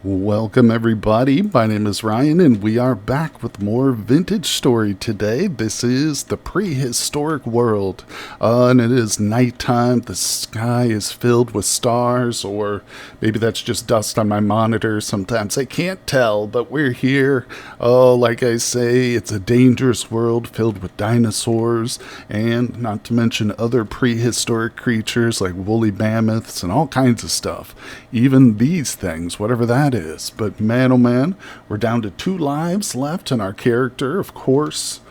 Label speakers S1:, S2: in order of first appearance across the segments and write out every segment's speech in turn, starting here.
S1: Welcome everybody, my name is Ryan and we are back with more vintage story today. This is the prehistoric world, and it is nighttime. The sky is filled with stars, or maybe that's just dust on my monitor. Sometimes I can't tell, but we're here. Oh, like I say, it's a dangerous world filled with dinosaurs, and not to mention other prehistoric creatures like woolly mammoths and all kinds of stuff. Even these things, whatever that is. But man, oh man, we're down to 2 lives left in our character. Of course,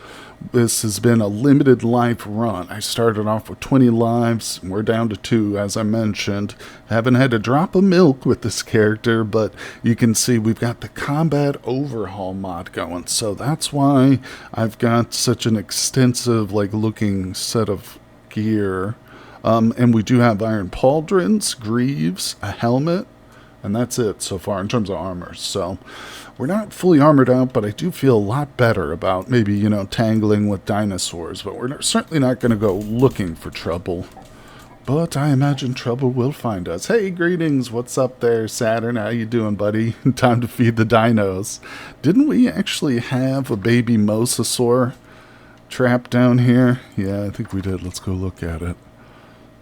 S1: this has been a limited life run. I started off with 20 lives, and we're down to 2, as I mentioned. Haven't had a drop of milk with this character, but you can see we've got the combat overhaul mod going. So that's why I've got such an extensive, looking set of gear. And we do have iron pauldrons, greaves, a helmet, and that's it so far in terms of armor. So we're not fully armored out, but I do feel a lot better about maybe, tangling with dinosaurs. But we're certainly not going to go looking for trouble. But I imagine trouble will find us. Hey, greetings. What's up there, Saturn? How you doing, buddy? Time to feed the dinos. Didn't we actually have a baby mosasaur trapped down here? Yeah, I think we did. Let's go look at it.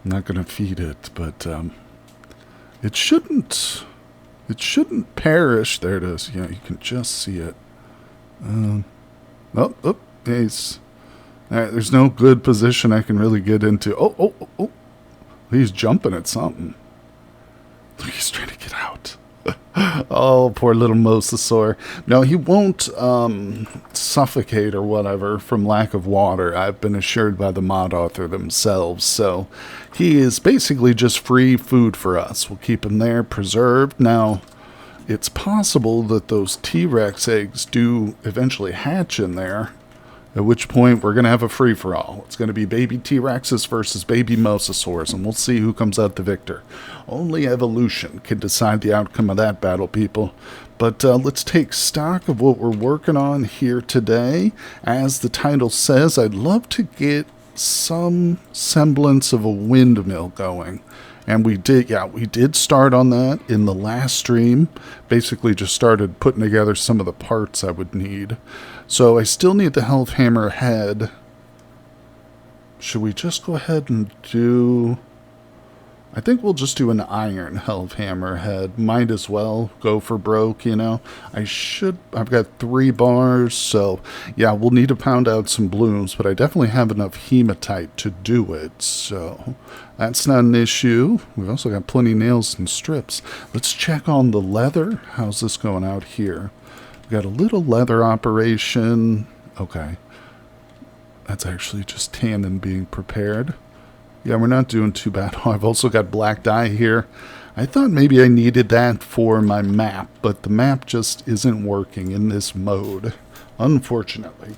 S1: I'm not going to feed it, but it shouldn't perish. There it is. Yeah, you can just see it. He's all right, there's no good position I can really get into. Oh, he's jumping at something. He's trying to get out. Oh, poor little mosasaur. No, he won't suffocate or whatever from lack of water. I've been assured by the mod author themselves. So he is basically just free food for us. We'll keep him there, preserved. Now, it's possible that those T-Rex eggs do eventually hatch in there, at which point we're going to have a free-for-all. It's going to be baby T-Rexes versus baby mosasaurs, and we'll see who comes out the victor. Only evolution can decide the outcome of that battle, people. But let's take stock of what we're working on here today. As the title says, I'd love to get some semblance of a windmill going. And we did start on that in the last stream. Basically just started putting together some of the parts I would need. So I still need the health hammer head. Should we just go ahead and do... I think we'll just do an iron health hammer head. Might as well go for broke, I've got 3 bars, so yeah, we'll need to pound out some blooms, but I definitely have enough hematite to do it, so that's not an issue. We've also got plenty of nails and strips. Let's check on the leather. How's this going out here? We've got a little leather operation. Okay. That's actually just tannin being prepared. Yeah, we're not doing too bad. Oh, I've also got black dye here. I thought maybe I needed that for my map, but the map just isn't working in this mode, unfortunately.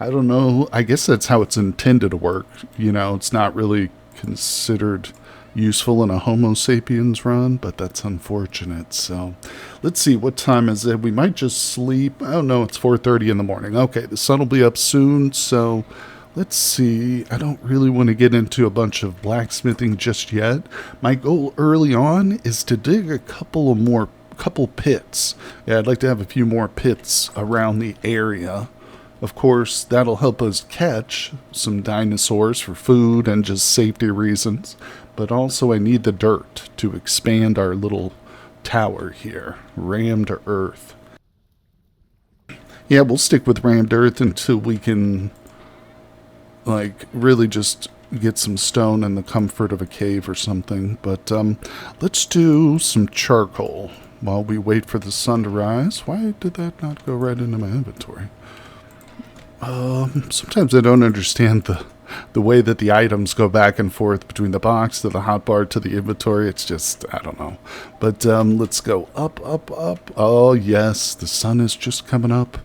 S1: I don't know. I guess that's how it's intended to work. It's not really considered useful in a Homo sapiens run, but that's unfortunate. So let's see, what time is it? We might just sleep. Oh no, it's 4:30 in the morning. Okay, the sun will be up soon, so let's see. I don't really want to get into a bunch of blacksmithing just yet. My goal early on is to dig a couple pits. Yeah, I'd like to have a few more pits around the area. Of course, that'll help us catch some dinosaurs for food and just safety reasons. But also I need the dirt to expand our little tower here. Rammed earth. Yeah, we'll stick with rammed earth until we can really just get some stone in the comfort of a cave or something. But let's do some charcoal while we wait for the sun to rise. Why did that not go right into my inventory? Sometimes I don't understand the way that the items go back and forth between the box to the hotbar to the inventory. It's just, I don't know. But let's go up, up, up. Oh yes, the sun is just coming up.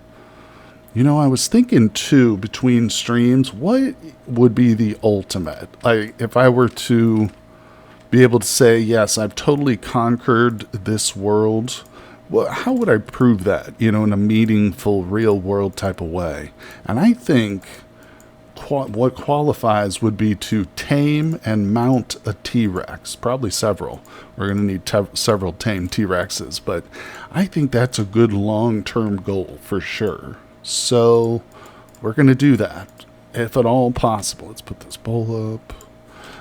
S1: I was thinking, too, between streams, what would be the ultimate? If I were to be able to say, yes, I've totally conquered this world, well, how would I prove that, in a meaningful, real-world type of way? And I think what qualifies would be to tame and mount a T-Rex. Probably several. We're going to need several tame T-Rexes, but I think that's a good long-term goal for sure. So we're going to do that, if at all possible. Let's put this bowl up.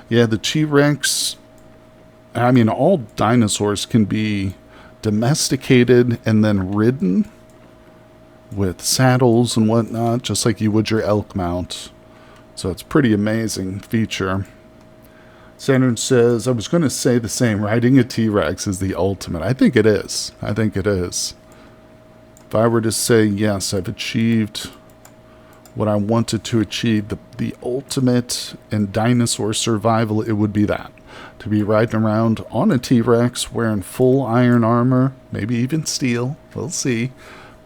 S1: Yeah, the T-Rex, I mean, all dinosaurs can be domesticated and then ridden with saddles and whatnot, just like you would your elk mount. So it's a pretty amazing feature. Saturn says, I was going to say the same. Riding a T-Rex is the ultimate. I think it is. I think it is. If I were to say, yes, I've achieved what I wanted to achieve, the ultimate in dinosaur survival, it would be that. To be riding around on a T-Rex wearing full iron armor, maybe even steel. We'll see.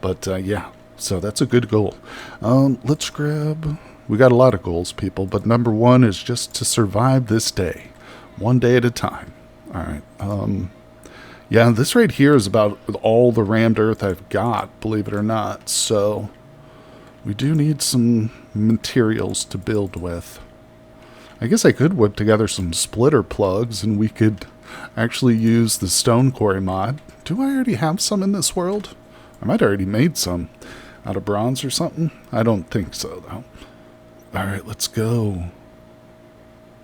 S1: But yeah, so that's a good goal. Let's grab... We got a lot of goals, people, but number one is just to survive this day. One day at a time. All right. Yeah, this right here is about all the rammed earth I've got, believe it or not. So we do need some materials to build with. I guess I could whip together some splitter plugs and we could actually use the stone quarry mod. Do I already have some in this world? I might have already made some out of bronze or something. I don't think so, though. All right, let's go.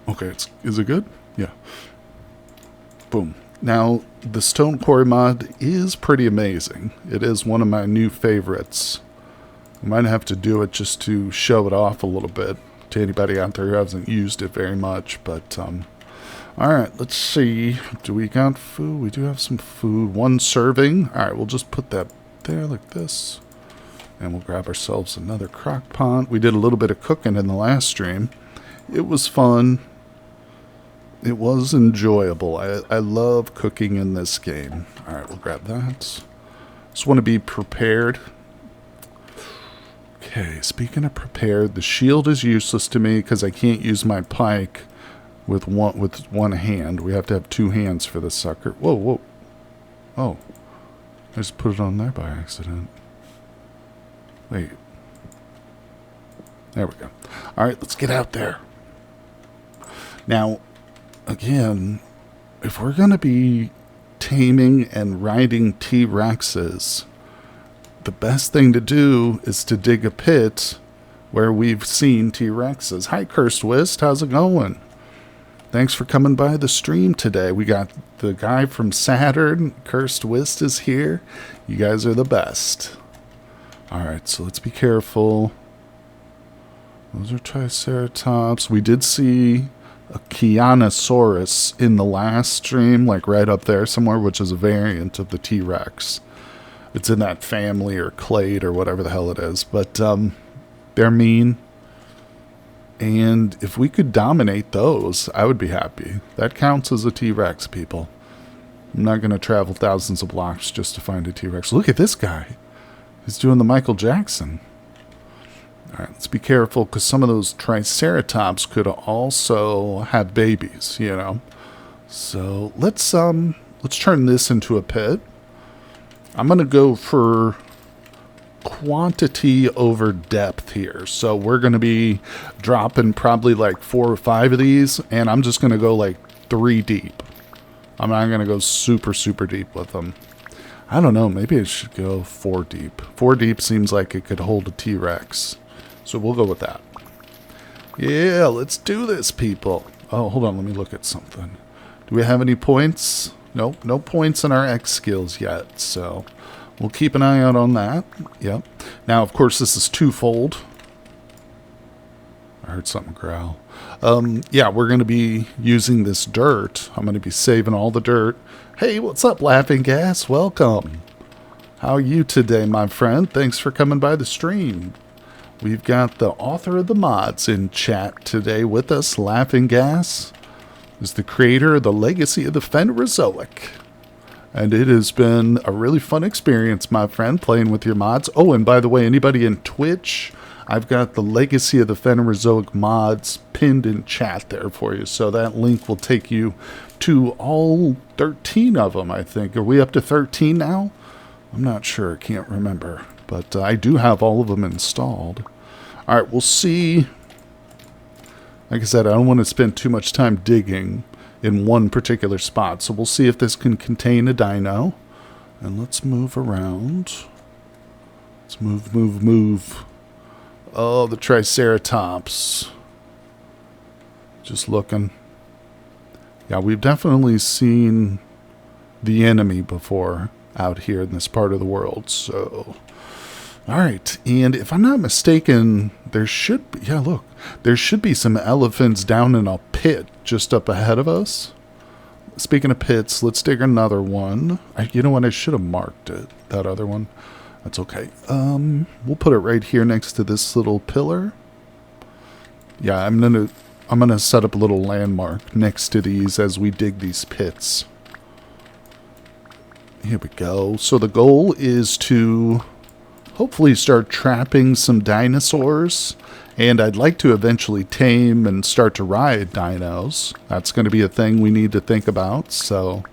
S1: Okay, is it good? Yeah. Boom. Now, the stone quarry mod is pretty amazing. It is one of my new favorites. I might have to do it just to show it off a little bit to anybody out there who hasn't used it very much. But, all right, let's see. Do we got food? We do have some food. One serving. All right, we'll just put that there like this. And we'll grab ourselves another crock pot. We did a little bit of cooking in the last stream. It was fun. It was enjoyable. I love cooking in this game. All right, we'll grab that. Just want to be prepared. Okay, speaking of prepared, the shield is useless to me because I can't use my pike with one hand. We have to have two hands for this sucker. Whoa, whoa. Oh, I just put it on there by accident. Wait. There we go. All right, let's get out there. Now, again, if we're going to be taming and riding T-Rexes, the best thing to do is to dig a pit where we've seen T-Rexes. Hi, Cursed Wist. How's it going? Thanks for coming by the stream today. We got the guy from Saturn. Cursed Wist is here. You guys are the best. Alright, so let's be careful. Those are Triceratops. We did see a Chianosaurus in the last stream, like right up there somewhere, which is a variant of the T-Rex. It's in that family or clade or whatever the hell it is. But they're mean. And if we could dominate those, I would be happy. That counts as a T-Rex, people. I'm not going to travel thousands of blocks just to find a T-Rex. Look at this guy. He's doing the Michael Jackson. All right, let's be careful because some of those Triceratops could also have babies, you know. So let's turn this into a pit. I'm going to go for quantity over depth here. So we're going to be dropping probably like 4 or 5 of these, and I'm just going to go like 3 deep. I'm not going to go super, super deep with them. I don't know, maybe I should go 4 deep. 4 deep seems like it could hold a T-Rex. So we'll go with that. Yeah, let's do this, people. Oh, hold on, let me look at something. Do we have any points? Nope, no points in our X skills yet, so we'll keep an eye out on that. Yep. Now, of course, this is twofold. I heard something growl. Yeah, we're going to be using this dirt. I'm going to be saving all the dirt. Hey, what's up, Laughing Gas? Welcome. How are you today, my friend? Thanks for coming by the stream. We've got the author of the mods in chat today with us. Laughing Gas is the creator of the Legacy of the Phanerozoic. And it has been a really fun experience, my friend, playing with your mods. Oh, and by the way, anybody in Twitch, I've got the Legacy of the Phanerozoic mods pinned in chat there for you. So that link will take you to all 13 of them, I think. Are we up to 13 now? I'm not sure. Can't remember. But I do have all of them installed. All right, we'll see Like I said, I don't want to spend too much time digging in one particular spot. So we'll see if this can contain a dino. And let's move around. Let's move. Oh, the Triceratops. Just looking. Yeah, we've definitely seen the enemy before out here in this part of the world. So, all right. And if I'm not mistaken, there should be, yeah, look, there should be some elephants down in a pit just up ahead of us. Speaking of pits, let's dig another one. You know what? I should have marked it, that other one. That's okay. We'll put it right here next to this little pillar. Yeah, I'm gonna set up a little landmark next to these as we dig these pits. Here we go. So the goal is to hopefully start trapping some dinosaurs. And I'd like to eventually tame and start to ride dinos. That's going to be a thing we need to think about. So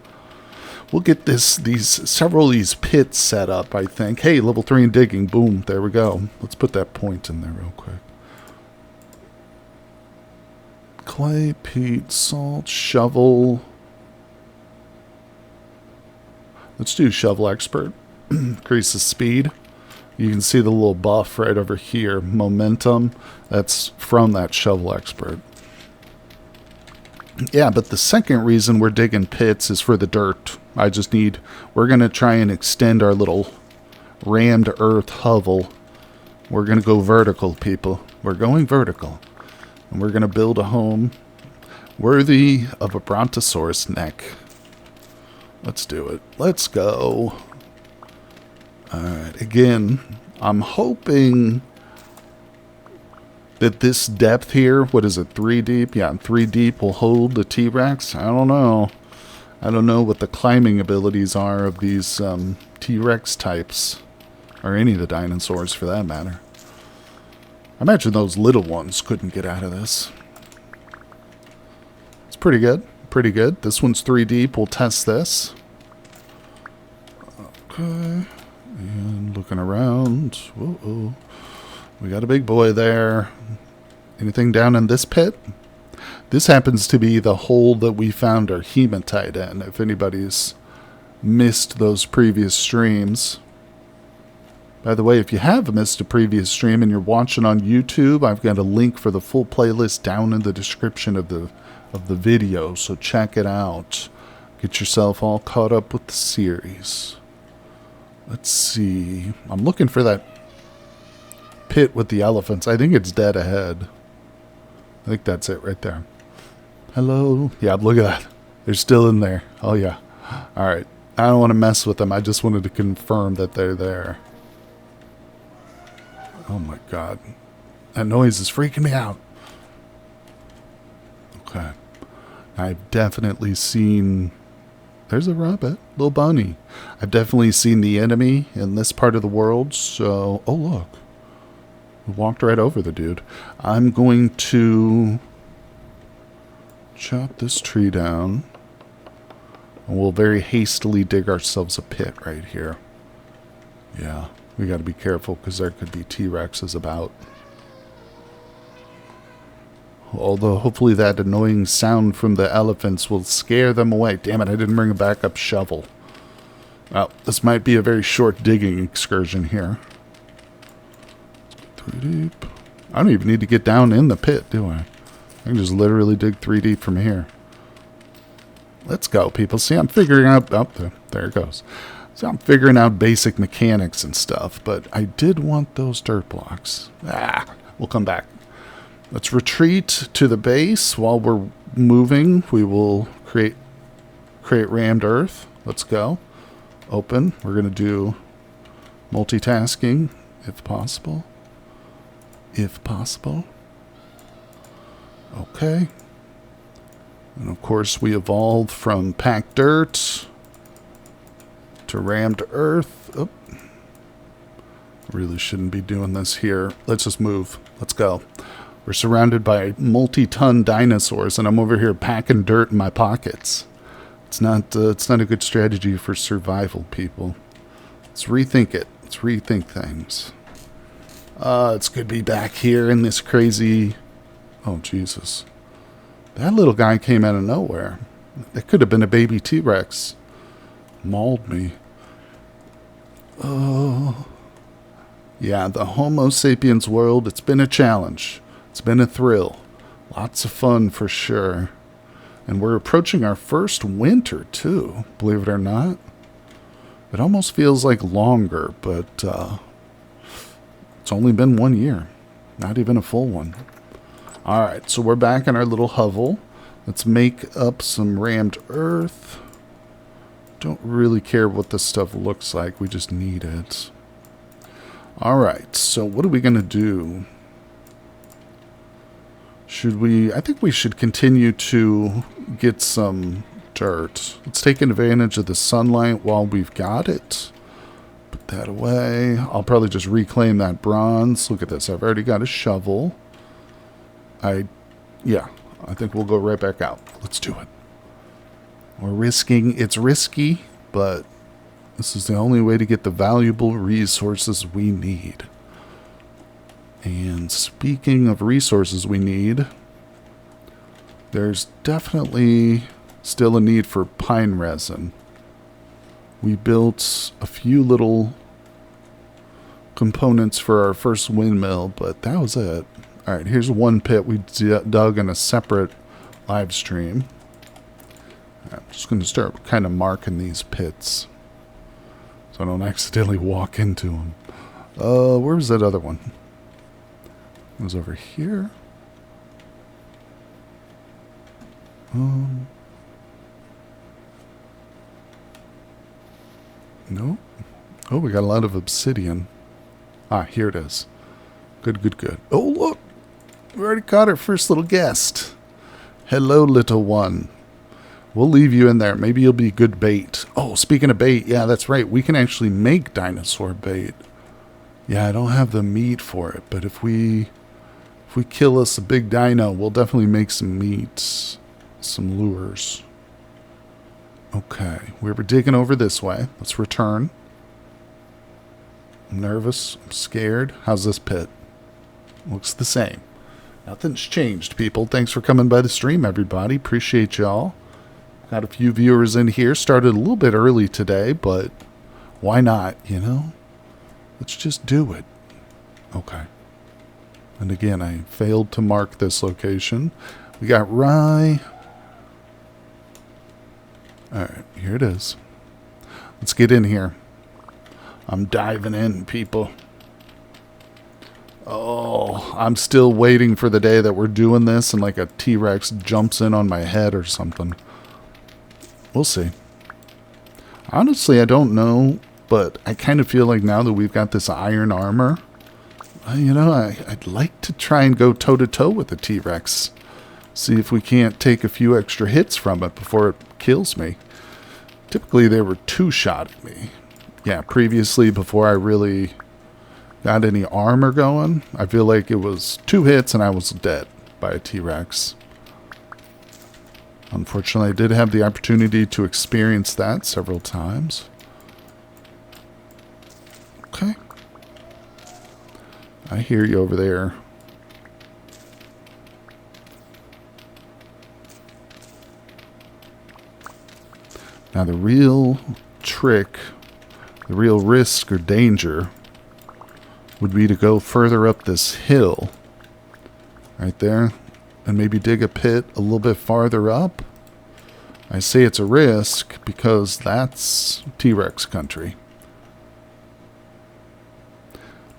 S1: we'll get several of these pits set up, I think. Hey, level 3 in digging. Boom. There we go. Let's put that point in there real quick. Clay, peat, salt, shovel. Let's do shovel expert. Increase the speed. You can see the little buff right over here. Momentum. That's from that shovel expert. Yeah, but the second reason we're digging pits is for the dirt. We're going to try and extend our little rammed earth hovel. We're going to go vertical, people. We're going vertical. And we're going to build a home worthy of a brontosaurus neck. Let's do it. Let's go. Alright, again, I'm hoping that this depth here, what is it, 3 deep? Yeah, 3 deep will hold the T-Rex. I don't know. I don't know what the climbing abilities are of these T-Rex types. Or any of the dinosaurs, for that matter. I imagine those little ones couldn't get out of this. It's pretty good. Pretty good. This one's 3 deep. We'll test this. Okay. And looking around. Whoa. We got a big boy there. Anything down in this pit? This happens to be the hole that we found our hematite in. If anybody's missed those previous streams. By the way, if you have missed a previous stream and you're watching on YouTube, I've got a link for the full playlist down in the description of the video. So check it out. Get yourself all caught up with the series. Let's see. I'm looking for that pit with the elephants. I think it's dead ahead. I think that's it right there. Hello? Yeah, look at that. They're still in there. Oh, yeah. All right. I don't want to mess with them. I just wanted to confirm that they're there. Oh, my God. That noise is freaking me out. Okay. I've definitely seen... There's a rabbit, little bunny. I've definitely seen the enemy in this part of the world, so... Oh, look. We walked right over the dude. I'm going to chop this tree down. And we'll very hastily dig ourselves a pit right here. Yeah, we got to be careful because there could be T-Rexes about. Although hopefully that annoying sound from the elephants will scare them away. Damn it, I didn't bring a backup shovel. Well, this might be a very short digging excursion here. 3 deep. I don't even need to get down in the pit, do I? I can just literally dig 3 deep from here. Let's go, people. See, I'm figuring out... Oh, there it goes. So I'm figuring out basic mechanics and stuff, but I did want those dirt blocks. We'll come back. Let's retreat to the base. While we're moving, we will create rammed earth. Let's go. Open. We're going to do multitasking, if possible. If possible. Okay. And of course, we evolved from packed dirt to rammed earth. Oh. Really shouldn't be doing this here. Let's just move. Let's go. We're surrounded by multi-ton dinosaurs, and I'm over here packing dirt in my pockets. It's not a good strategy for survival, people. Let's rethink it. Let's rethink things. It's good to be back here in this crazy Oh, Jesus. That little guy came out of nowhere. It could have been a baby T-Rex. Mauled me. Oh. Yeah, the Homo sapiens world, it's been a challenge. It's been a thrill. Lots of fun for sure. And we're approaching our first winter, too, believe it or not. It almost feels like longer, but it's only been 1 year. Not even a full one. Alright, so we're back in our little hovel. Let's make up some rammed earth. Don't really care what this stuff looks like. We just need it. Alright, so what are we going to do? Should we... I think we should continue to get some dirt. Let's take advantage of the sunlight while we've got it. Put that away. I'll probably just reclaim that bronze. Look at this. I've already got a shovel. Yeah, I think we'll go right back out. Let's do it. We're risking... It's risky, but this is the only way to get the valuable resources we need. And speaking of resources we need, there's definitely still a need for pine resin. We built a few little components for our first windmill, but that was it. Alright, here's one pit we dug in a separate live stream. I'm just going to start kind of marking these pits so I don't accidentally walk into them. Where's that other one? It was over here. No. Oh, we got a lot of obsidian. Ah, here it is. Good, good, good. Oh, look. We already caught our first little guest. Hello, little one. We'll leave you in there. Maybe you'll be good bait. Oh, speaking of bait, yeah, that's right. We can actually make dinosaur bait. Yeah, I don't have the meat for it, but if we kill us a big dino, we'll definitely make some meat, some lures. Okay, we were digging over this way. Let's return. I'm nervous. I'm scared. How's this pit? Looks the same. Nothing's changed, people. Thanks for coming by the stream, everybody. Appreciate y'all. Got a few viewers in here. Started a little bit early today, but why not, you know? Let's just do it. Okay. And again, I failed to mark this location. We got rye. Alright, here it is. Let's get in here. I'm diving in, people. Oh, I'm still waiting for the day that we're doing this and like a T-Rex jumps in on my head or something. We'll see. Honestly, I don't know, but I kind of feel like now that we've got this iron armor, you know, I'd like to try and go toe-to-toe with the T-Rex. See if we can't take a few extra hits from it before it kills me. Typically, they were two-shot at me. Yeah, previously, before I really got any armor going, I feel like it was 2 hits and I was dead by a T-Rex. Unfortunately, I did have the opportunity to experience that several times. Okay. I hear you over there. Now the real trick, the real risk or danger would be to go further up this hill. Right there. And maybe dig a pit a little bit farther up. I say it's a risk because that's T-Rex country.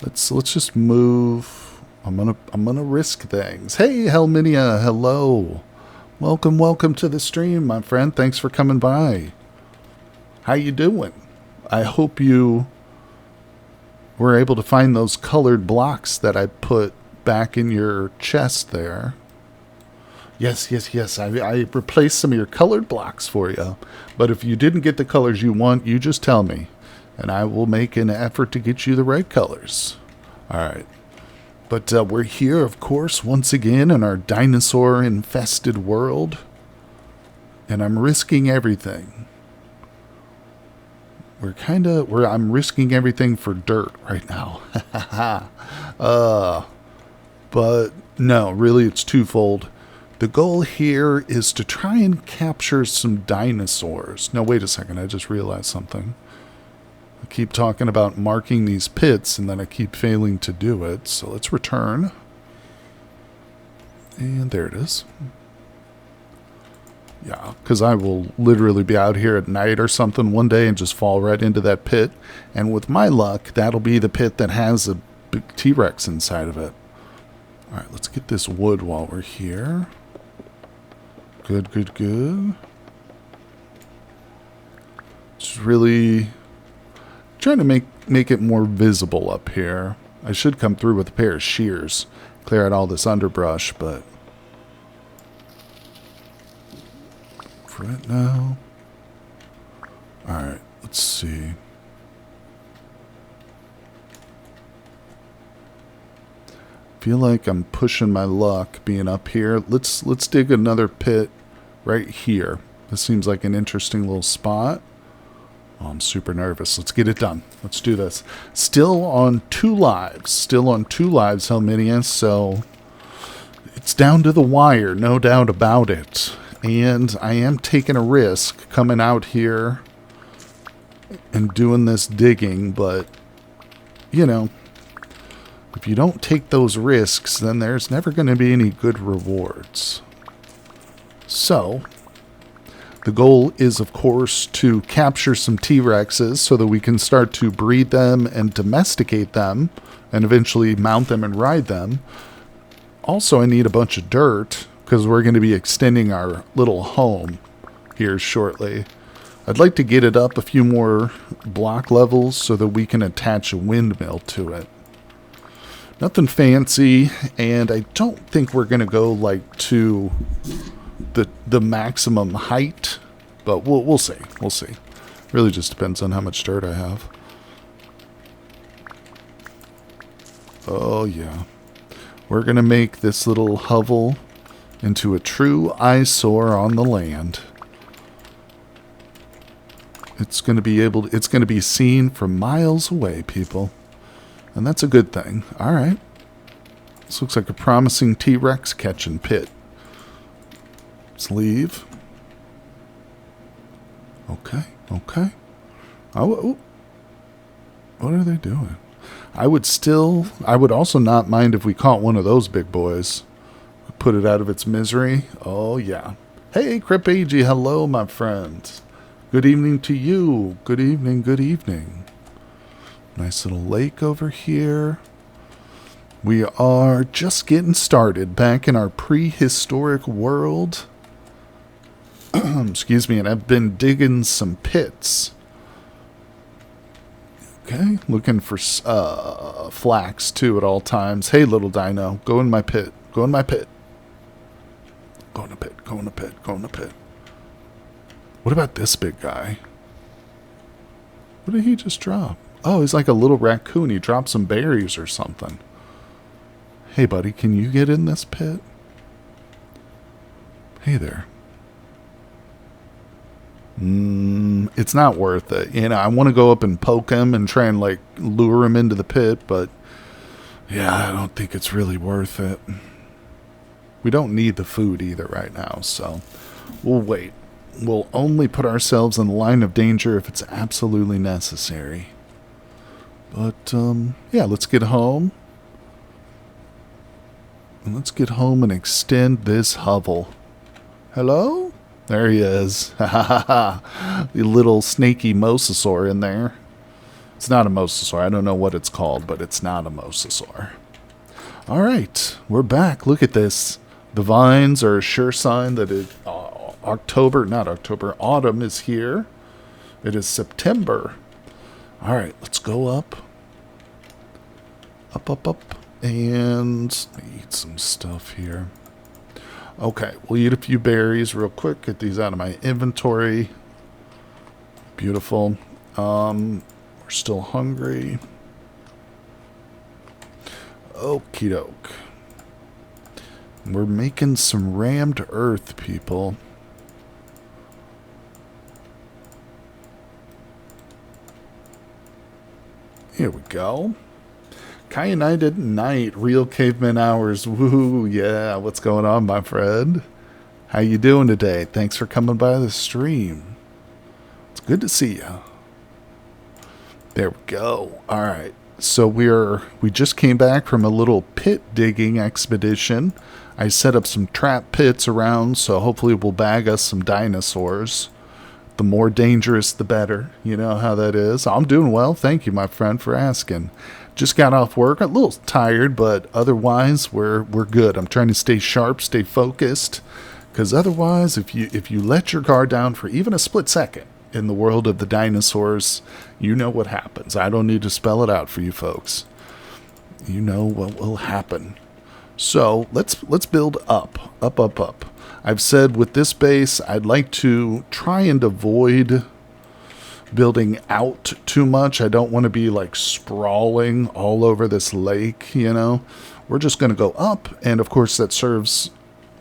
S1: Let's just move. I'm gonna risk things. Hey, Helminia, hello. Welcome to the stream, my friend. Thanks for coming by. How you doing? I hope you were able to find those colored blocks that I put back in your chest there. Yes. I replaced some of your colored blocks for you. But if you didn't get the colors you want, you just tell me. And I will make an effort to get you the right colors. Alright. But we're here, of course, once again in our dinosaur-infested world. And I'm risking everything. I'm risking everything for dirt right now. But no, really it's twofold. The goal here is to try and capture some dinosaurs. No, wait a second, I just realized something. I keep talking about marking these pits, and then I keep failing to do it. So let's return. And there it is. Yeah, because I will literally be out here at night or something one day and just fall right into that pit. And with my luck, that'll be the pit that has a big T-Rex inside of it. All right, let's get this wood while we're here. Good, good, good. Just really trying to make it more visible up here. I should come through with a pair of shears, clear out all this underbrush, but for right now. All right, let's see. Feel like I'm pushing my luck being up here. Let's dig another pit right here. This seems like an interesting little spot. Oh, I'm super nervous. Let's get it done. Let's do this. Still on 2 lives. Still on 2 lives, Helminius. So it's down to the wire, no doubt about it. And I am taking a risk coming out here and doing this digging, but you know, if you don't take those risks, then there's never going to be any good rewards. So the goal is, of course, to capture some T-Rexes so that we can start to breed them and domesticate them and eventually mount them and ride them. Also, I need a bunch of dirt because we're going to be extending our little home here shortly. I'd like to get it up a few more block levels so that we can attach a windmill to it. Nothing fancy, and I don't think we're going to go like to the maximum height, but we'll see. We'll see. Really just depends on how much dirt I have. Oh yeah. We're going to make this little hovel into a true eyesore on the land. It's going to be seen from miles away, people. And that's a good thing. All right. This looks like a promising T-Rex catching pit. Let's leave. Okay. Okay. Oh, what are they doing? I would also not mind if we caught one of those big boys. Put it out of its misery. Oh, yeah. Hey, Cripagey. Hello, my friends. Good evening to you. Good evening. Good evening. Nice little lake over here. We are just getting started back in our prehistoric world. Excuse me, and I've been digging some pits. Okay, looking for flax too at all times. Hey, little dino, go in my pit. Go in my pit. Go in the pit. Go in the pit. Go in the pit. What about this big guy? What did he just drop? Oh, he's like a little raccoon. He dropped some berries or something. Hey, buddy, can you get in this pit? Hey there. It's not worth it. You know, I want to go up and poke him and try and, like, lure him into the pit, but yeah, I don't think it's really worth it. We don't need the food either right now, so we'll wait. We'll only put ourselves in the line of danger if it's absolutely necessary. But, yeah, let's get home. And let's get home and extend this hovel. Hello? There he is. Ha ha ha ha. The little snaky mosasaur in there. It's not a mosasaur. I don't know what it's called, but it's not a mosasaur. All right, we're back. Look at this. The vines are a sure sign that autumn is here. It is September. All right, let's go up. Up, and eat some stuff here. Okay, we'll eat a few berries real quick. Get these out of my inventory. Beautiful. We're still hungry. Okie doke. We're making some rammed earth, people. Here we go. Cyanide night, real caveman hours. Woo, yeah. What's going on, my friend? How you doing today? Thanks for coming by the stream. It's good to see you. There we go. All right. So we just came back from a little pit digging expedition. I set up some trap pits around, so hopefully we'll bag us some dinosaurs. The more dangerous, the better. You know how that is. I'm doing well. Thank you, my friend, for asking. Just got off work. A little tired, but otherwise we're good. I'm trying to stay sharp, stay focused, because otherwise, if you let your guard down for even a split second in the world of the dinosaurs, you know what happens. I don't need to spell it out for you folks. You know what will happen. So let's build up. I've said with this base, I'd like to try and avoid building out too much. I don't want to be like sprawling all over this lake, you know. We're just going to go up, and of course that serves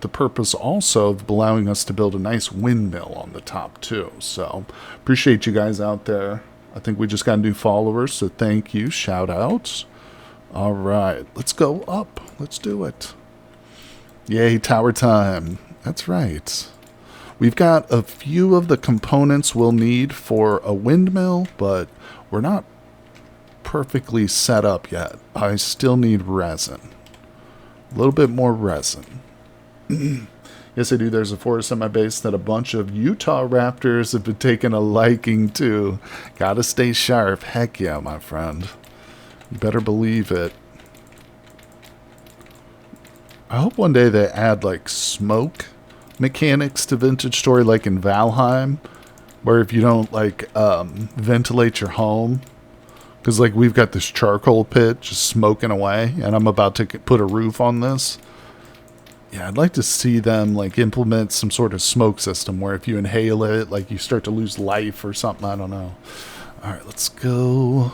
S1: the purpose also of allowing us to build a nice windmill on the top too. So appreciate you guys out there. I think we just got new followers, so thank you. Shout outs. All right, let's go up. Let's do it. Yay, tower time. That's right. We've got a few of the components we'll need for a windmill, but we're not perfectly set up yet. I still need resin. A little bit more resin. Yes, I do. There's a forest on my base that a bunch of Utah raptors have been taking a liking to. Gotta stay sharp. Heck yeah, my friend. You better believe it. I hope one day they add like smoke mechanics to Vintage Story, like in Valheim, where if you don't like ventilate your home, because like we've got this charcoal pit just smoking away, and I'm about to put a roof on this. Yeah, I'd like to see them like implement some sort of smoke system where if you inhale it, like you start to lose life or something. I don't know. All right, let's go.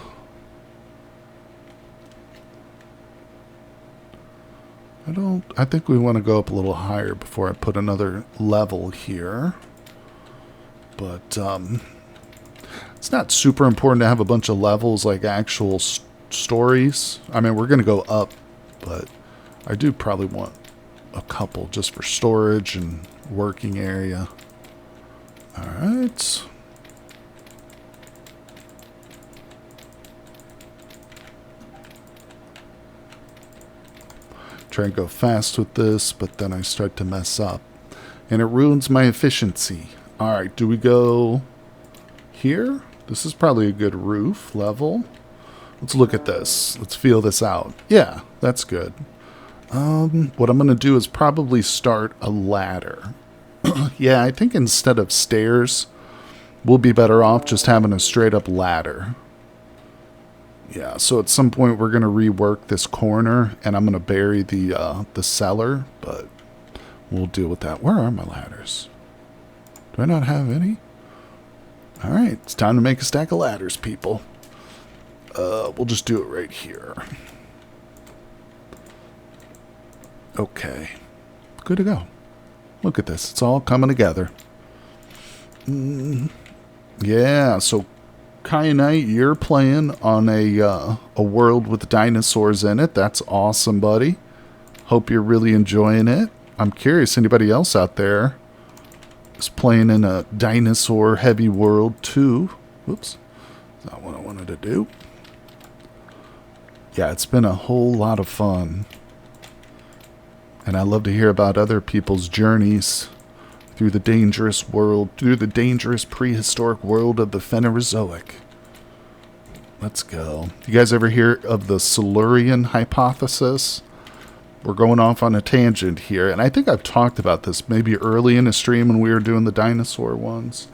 S1: I think we want to go up a little higher before I put another level here. But it's not super important to have a bunch of levels like actual stories. I mean, we're going to go up, but I do probably want a couple just for storage and working area. All right. Try and go fast with this, but then I start to mess up. And it ruins my efficiency. Alright, do we go here? This is probably a good roof level. Let's look at this. Let's feel this out. Yeah, that's good. What I'm going to do is probably start a ladder. Yeah, I think instead of stairs, we'll be better off just having a straight up ladder. Yeah, so at some point we're going to rework this corner, and I'm going to bury the cellar, but we'll deal with that. Where are my ladders? Do I not have any? All right, it's time to make a stack of ladders, people. We'll just do it right here. Okay, good to go. Look at this. It's all coming together. Yeah, so Caninae, you're playing on a world with dinosaurs in it. That's awesome, buddy. Hope you're really enjoying it. I'm curious, anybody else out there is playing in a dinosaur-heavy world too? Whoops. That's not what I wanted to do. Yeah, it's been a whole lot of fun. And I love to hear about other people's journeys through the dangerous world, through the dangerous prehistoric world of the Phanerozoic. Let's go. You guys ever hear of the Silurian hypothesis? We're going off on a tangent here, and I think I've talked about this maybe early in a stream when we were doing the dinosaur ones.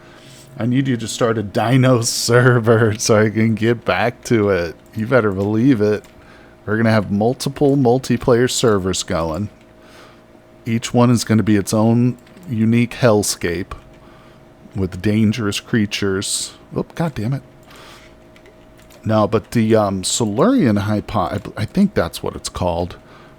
S1: I need you to start a dino server so I can get back to it. You better believe it. We're going to have multiple multiplayer servers going. Each one is going to be its own unique hellscape with dangerous creatures. Oh, God damn it. No, but the Silurian hypothesis, I think that's what it's called.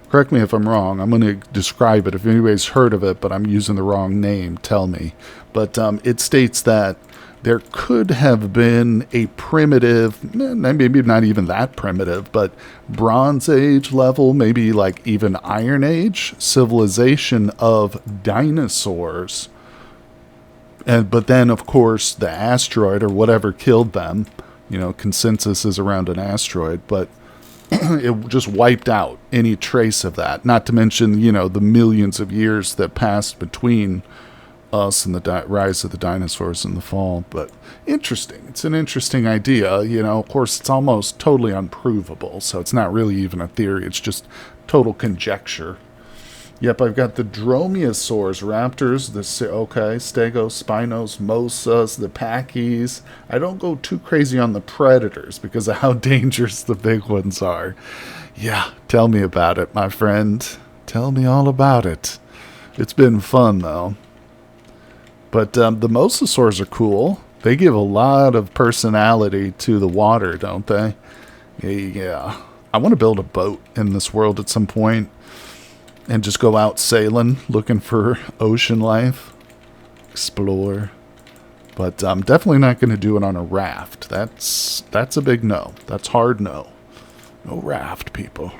S1: Correct me if I'm wrong. I'm going to describe it. If anybody's heard of it, but I'm using the wrong name, tell me. But it states that there could have been a primitive, maybe not even that primitive, but Bronze Age level, maybe like even Iron Age civilization of dinosaurs. But then, of course, the asteroid or whatever killed them. You know, consensus is around an asteroid, but it just wiped out any trace of that. Not to mention, you know, the millions of years that passed between us and the rise of the dinosaurs in the fall. But interesting. It's an interesting idea. You know, of course, it's almost totally unprovable, so it's not really even a theory. It's just total conjecture. Yep, I've got the dromaeosaurs, raptors, stegos, spinos, mosas, the pachyes. I don't go too crazy on the predators because of how dangerous the big ones are. Yeah, tell me about it, my friend. Tell me all about it. It's been fun, though. But the mosasaurs are cool. They give a lot of personality to the water, don't they? Yeah. I want to build a boat in this world at some point. And just go out sailing, looking for ocean life. Explore. But I'm definitely not going to do it on a raft. That's a big no. That's hard no. No raft, people.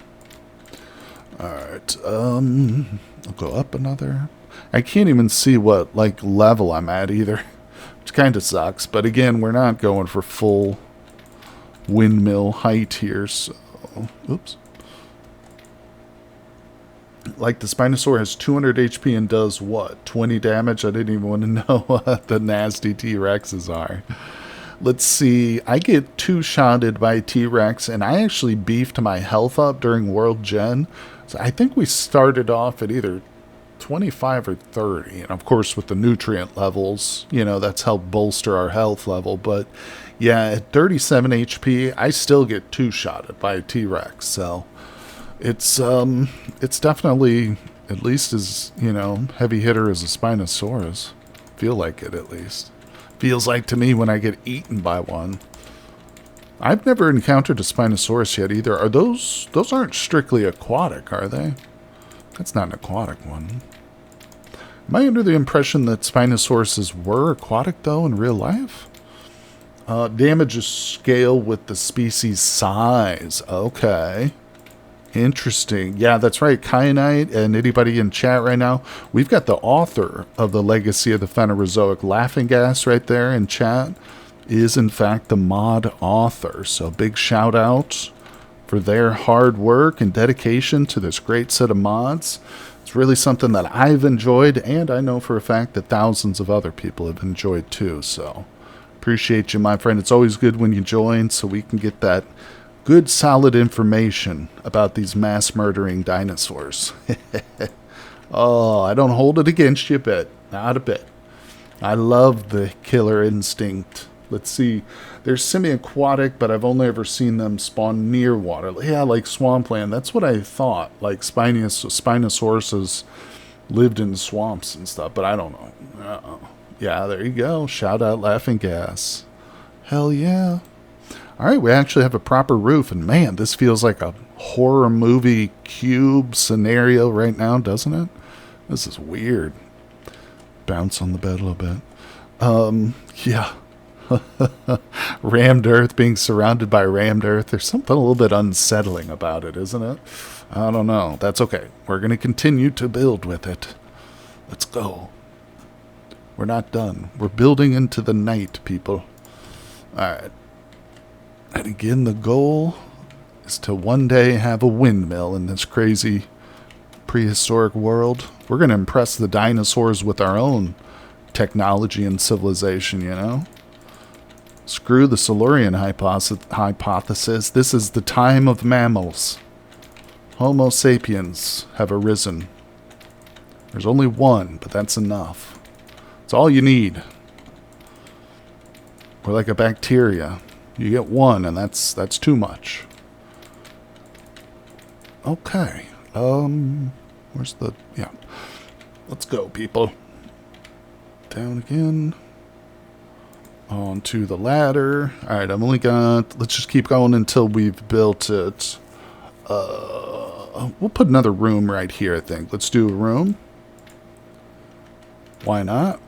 S1: Alright. I'll go up another. I can't even see what, like, level I'm at either. Which kind of sucks. But again, we're not going for full windmill height here. So, oops. Like, the Spinosaur has 200 HP and does what? 20 damage? I didn't even want to know what the nasty T-Rexes are. Let's see. I get two-shotted by T-Rex, and I actually beefed my health up during World Gen. So I think we started off at either 25 or 30. And, of course, with the nutrient levels, you know, that's helped bolster our health level. But, yeah, at 37 HP, I still get two-shotted by a T-Rex, so... It's definitely at least as, you know, heavy hitter as a Spinosaurus. Feel like it, at least. Feels like to me when I get eaten by one. I've never encountered a Spinosaurus yet either. Are those aren't strictly aquatic, are they? That's not an aquatic one. Am I under the impression that Spinosauruses were aquatic, though, in real life? Damages scale with the species size. Okay. Interesting. Yeah, that's right. Caninae and anybody in chat right now, we've got the author of the Legacy of the Phanerozoic Laughing Gas right there in chat is in fact the mod author. So big shout out for their hard work and dedication to this great set of mods. It's really something that I've enjoyed, and I know for a fact that thousands of other people have enjoyed too. So appreciate you, my friend. It's always good when you join so we can get that good, solid information about these mass-murdering dinosaurs. Oh, I don't hold it against you a bit. Not a bit. I love the killer instinct. Let's see. They're semi-aquatic, but I've only ever seen them spawn near water. Yeah, like swampland. That's what I thought. Like Spinosauruses lived in swamps and stuff, but I don't know. Yeah, there you go. Shout out Laughing Gas. Hell yeah. Alright, we actually have a proper roof, and man, this feels like a horror movie cube scenario right now, doesn't it? This is weird. Bounce on the bed a little bit. Yeah. Rammed earth, being surrounded by rammed earth. There's something a little bit unsettling about it, isn't it? I don't know. That's okay. We're going to continue to build with it. Let's go. We're not done. We're building into the night, people. Alright. And again, the goal is to one day have a windmill in this crazy prehistoric world. We're going to impress the dinosaurs with our own technology and civilization, you know? Screw the Silurian hypothesis. This is the time of mammals. Homo sapiens have arisen. There's only one, but that's enough. It's all you need. We're like a bacteria. You get one, and that's too much. Okay. Where's the... Yeah. Let's go, people. Down again. Onto the ladder. Alright, I'm only gonna... Let's just keep going until we've built it. We'll put another room right here, I think. Let's do a room. Why not?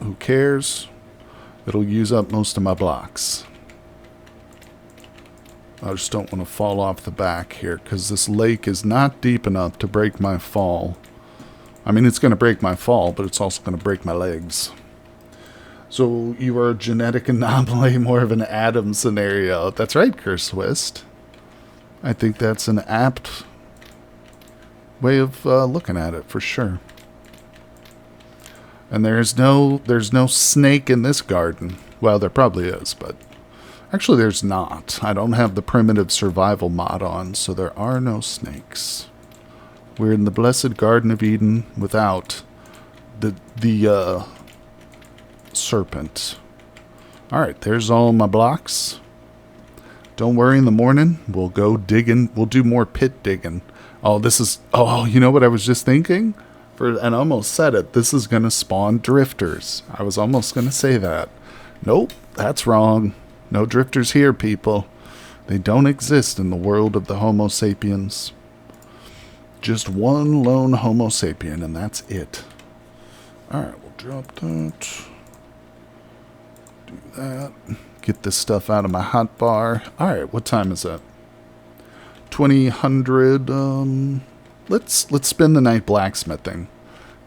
S1: Who cares? It'll use up most of my blocks. I just don't want to fall off the back here, because this lake is not deep enough to break my fall. I mean, it's going to break my fall, but it's also going to break my legs. So you are a genetic anomaly, more of an Adam scenario. That's right, Cursewist. I think that's an apt way of looking at it, for sure. And there's no snake in this garden. Well, there probably is, but actually there's not. I don't have the primitive survival mod on, so there are no snakes. We're in the blessed Garden of Eden without the serpent. Alright, there's all my blocks. Don't worry, in the morning, we'll go digging. We'll do more pit digging. Oh, this is... Oh, you know what I was just thinking? And I almost said it. This is going to spawn drifters. I was almost going to say that. Nope, that's wrong. No drifters here, people. They don't exist in the world of the Homo sapiens. Just one lone Homo sapien, and that's it. Alright, we'll drop that. Do that. Get this stuff out of my hot bar. Alright, what time is that? 2000. Let's spend the night blacksmithing.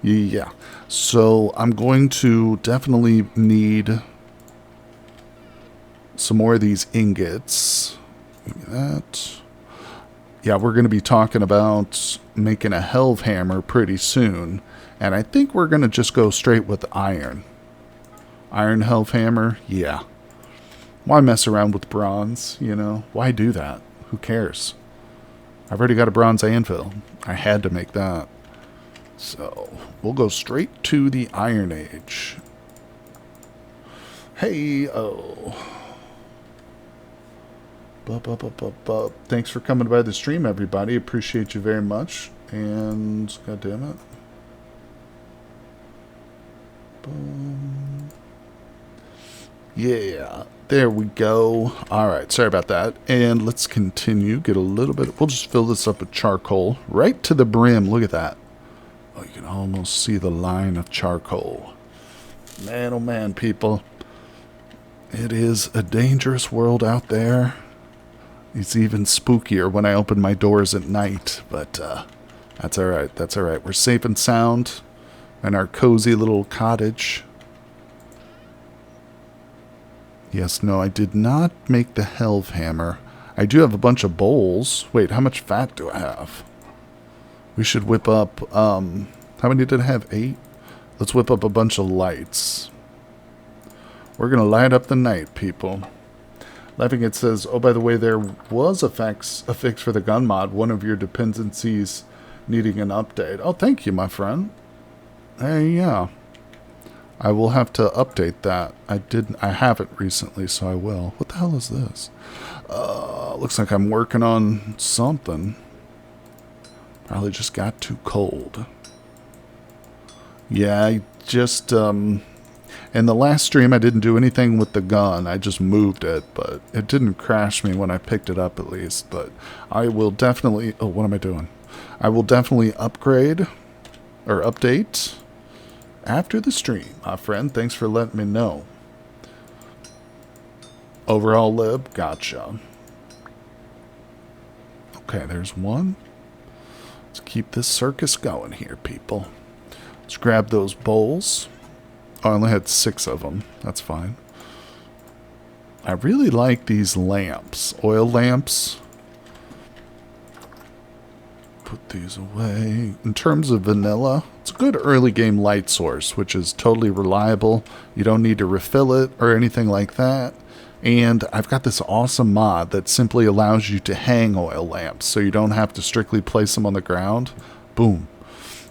S1: Yeah. So I'm going to definitely need some more of these ingots. Give me that. Yeah, we're going to be talking about making a helve hammer pretty soon. And I think we're going to just go straight with iron. Iron helve hammer? Yeah. Why mess around with bronze, you know? Why do that? Who cares? I've already got a bronze anvil. I had to make that. So, we'll go straight to the Iron Age. Hey, oh. Thanks for coming by the stream, everybody. Appreciate you very much. And, god damn it. Boom. Yeah, there we go. Alright, sorry about that. And let's continue. Get a little bit. We'll just fill this up with charcoal. Right to the brim. Look at that. Oh, you can almost see the line of charcoal. Man, oh man, people. It is a dangerous world out there. It's even spookier when I open my doors at night. But that's alright. That's alright. We're safe and sound in our cozy little cottage. Yes, no, I did not make the helve hammer. I do have a bunch of bowls. Wait, how much fat do I have? We should whip up, how many did I have? 8? Let's whip up a bunch of lights. We're going to light up the night, people. Laughing, it says, oh, by the way, there was a fix for the gun mod. One of your dependencies needing an update. Oh, thank you, my friend. Hey, yeah. I will have to update that. I haven't recently, so I will. What the hell is this? Looks like I'm working on something. Probably just got too cold. Yeah, I just, in the last stream, I didn't do anything with the gun. I just moved it, but it didn't crash me when I picked it up, at least. But I will definitely... Oh, what am I doing? I will definitely upgrade, or update, after the stream, my friend. Thanks for letting me know. Overall lib, gotcha. Okay, there's one. Let's keep this circus going here, people. Let's grab those bowls. Oh, I only had 6 of them. That's fine. I really like these lamps. Oil lamps. Put these away. In terms of vanilla, it's a good early game light source, which is totally reliable. You don't need to refill it or anything like that. And I've got this awesome mod that simply allows you to hang oil lamps, so you don't have to strictly place them on the ground. Boom.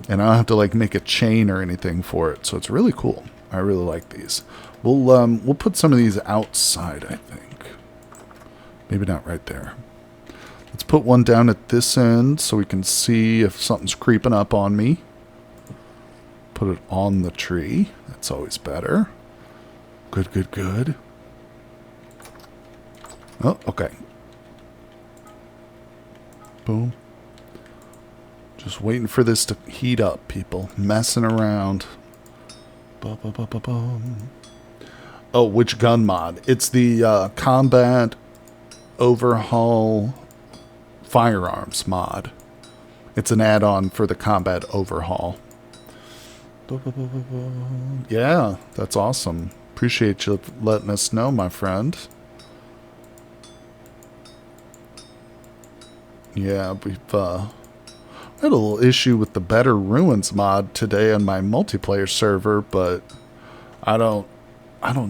S1: And I don't have to like make a chain or anything for it. So it's really cool. I really like these. We'll put some of these outside, I think. Maybe not right there. Let's put one down at this end so we can see if something's creeping up on me. Put it on the tree. That's always better. Good, good, good. Oh, okay. Boom. Just waiting for this to heat up, people. Messing around. Oh, which gun mod? It's the combat overhaul firearms mod. It's an add-on for the combat overhaul. Yeah, that's awesome. Appreciate you letting us know, my friend. Yeah, we've had a little issue with the Better Ruins mod today on my multiplayer server, but I don't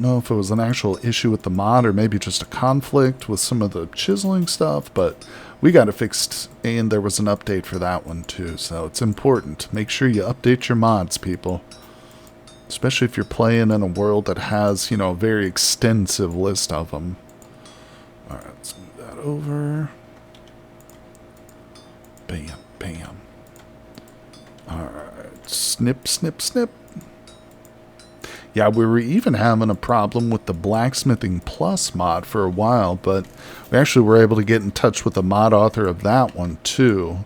S1: know if it was an actual issue with the mod or maybe just a conflict with some of the chiseling stuff, but we got it fixed, and there was an update for that one too, so it's important. Make sure you update your mods, people. Especially if you're playing in a world that has, a very extensive list of them. Alright, let's move that over. Bam, bam. Alright, snip, snip, snip. Yeah, we were even having a problem with the Blacksmithing Plus mod for a while, but we actually were able to get in touch with the mod author of that one too,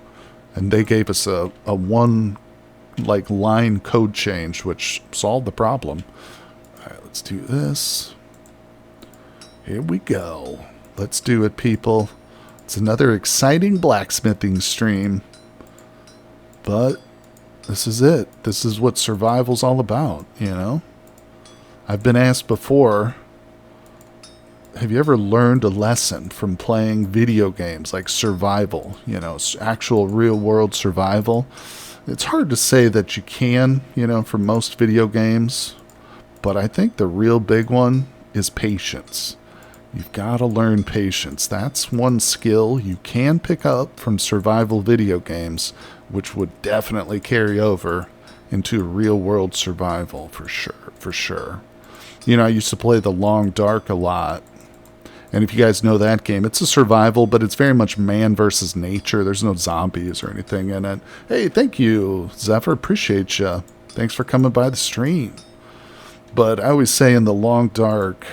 S1: and they gave us a one line code change, which solved the problem. Alright, let's do this. Here we go. Let's do it, people. It's another exciting blacksmithing stream, but this is it. This is what survival's all about, I've been asked before, have you ever learned a lesson from playing video games like survival, actual real world survival? It's hard to say that you can, for most video games, but I think the real big one is patience. You've got to learn patience. That's one skill you can pick up from survival video games, which would definitely carry over into real world survival for sure. I used to play The Long Dark a lot. And if you guys know that game, it's a survival, but it's very much man versus nature. There's no zombies or anything in it. Hey, thank you, Zephyr. Appreciate you. Thanks for coming by the stream. But I always say in The Long Dark...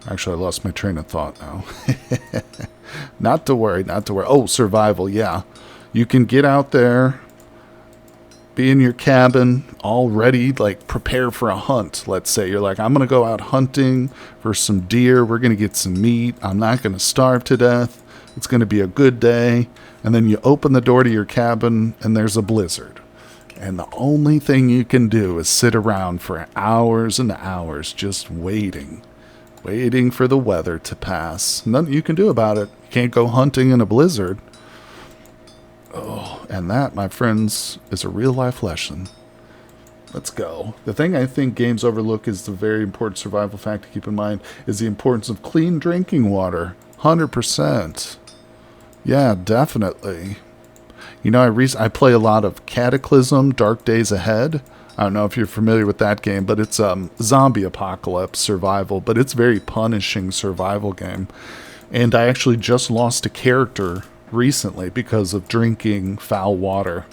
S1: Actually, I lost my train of thought now. Not to worry. Oh, survival, yeah. You can get out there, be in your cabin, all ready, prepare for a hunt. Let's say you're like, I'm going to go out hunting for some deer. We're going to get some meat. I'm not going to starve to death. It's going to be a good day. And then you open the door to your cabin, and there's a blizzard. And the only thing you can do is sit around for hours and hours just waiting for the weather to pass. Nothing you can do about it. You can't go hunting in a blizzard. Oh, and that, my friends, is a real-life lesson. Let's go. The thing I think games overlook is the very important survival fact to keep in mind is the importance of clean drinking water. 100%. Yeah, definitely. I play a lot of Cataclysm, Dark Days Ahead. I don't know if you're familiar with that game, but it's zombie apocalypse survival, but it's very punishing survival game. And I actually just lost a character recently because of drinking foul water,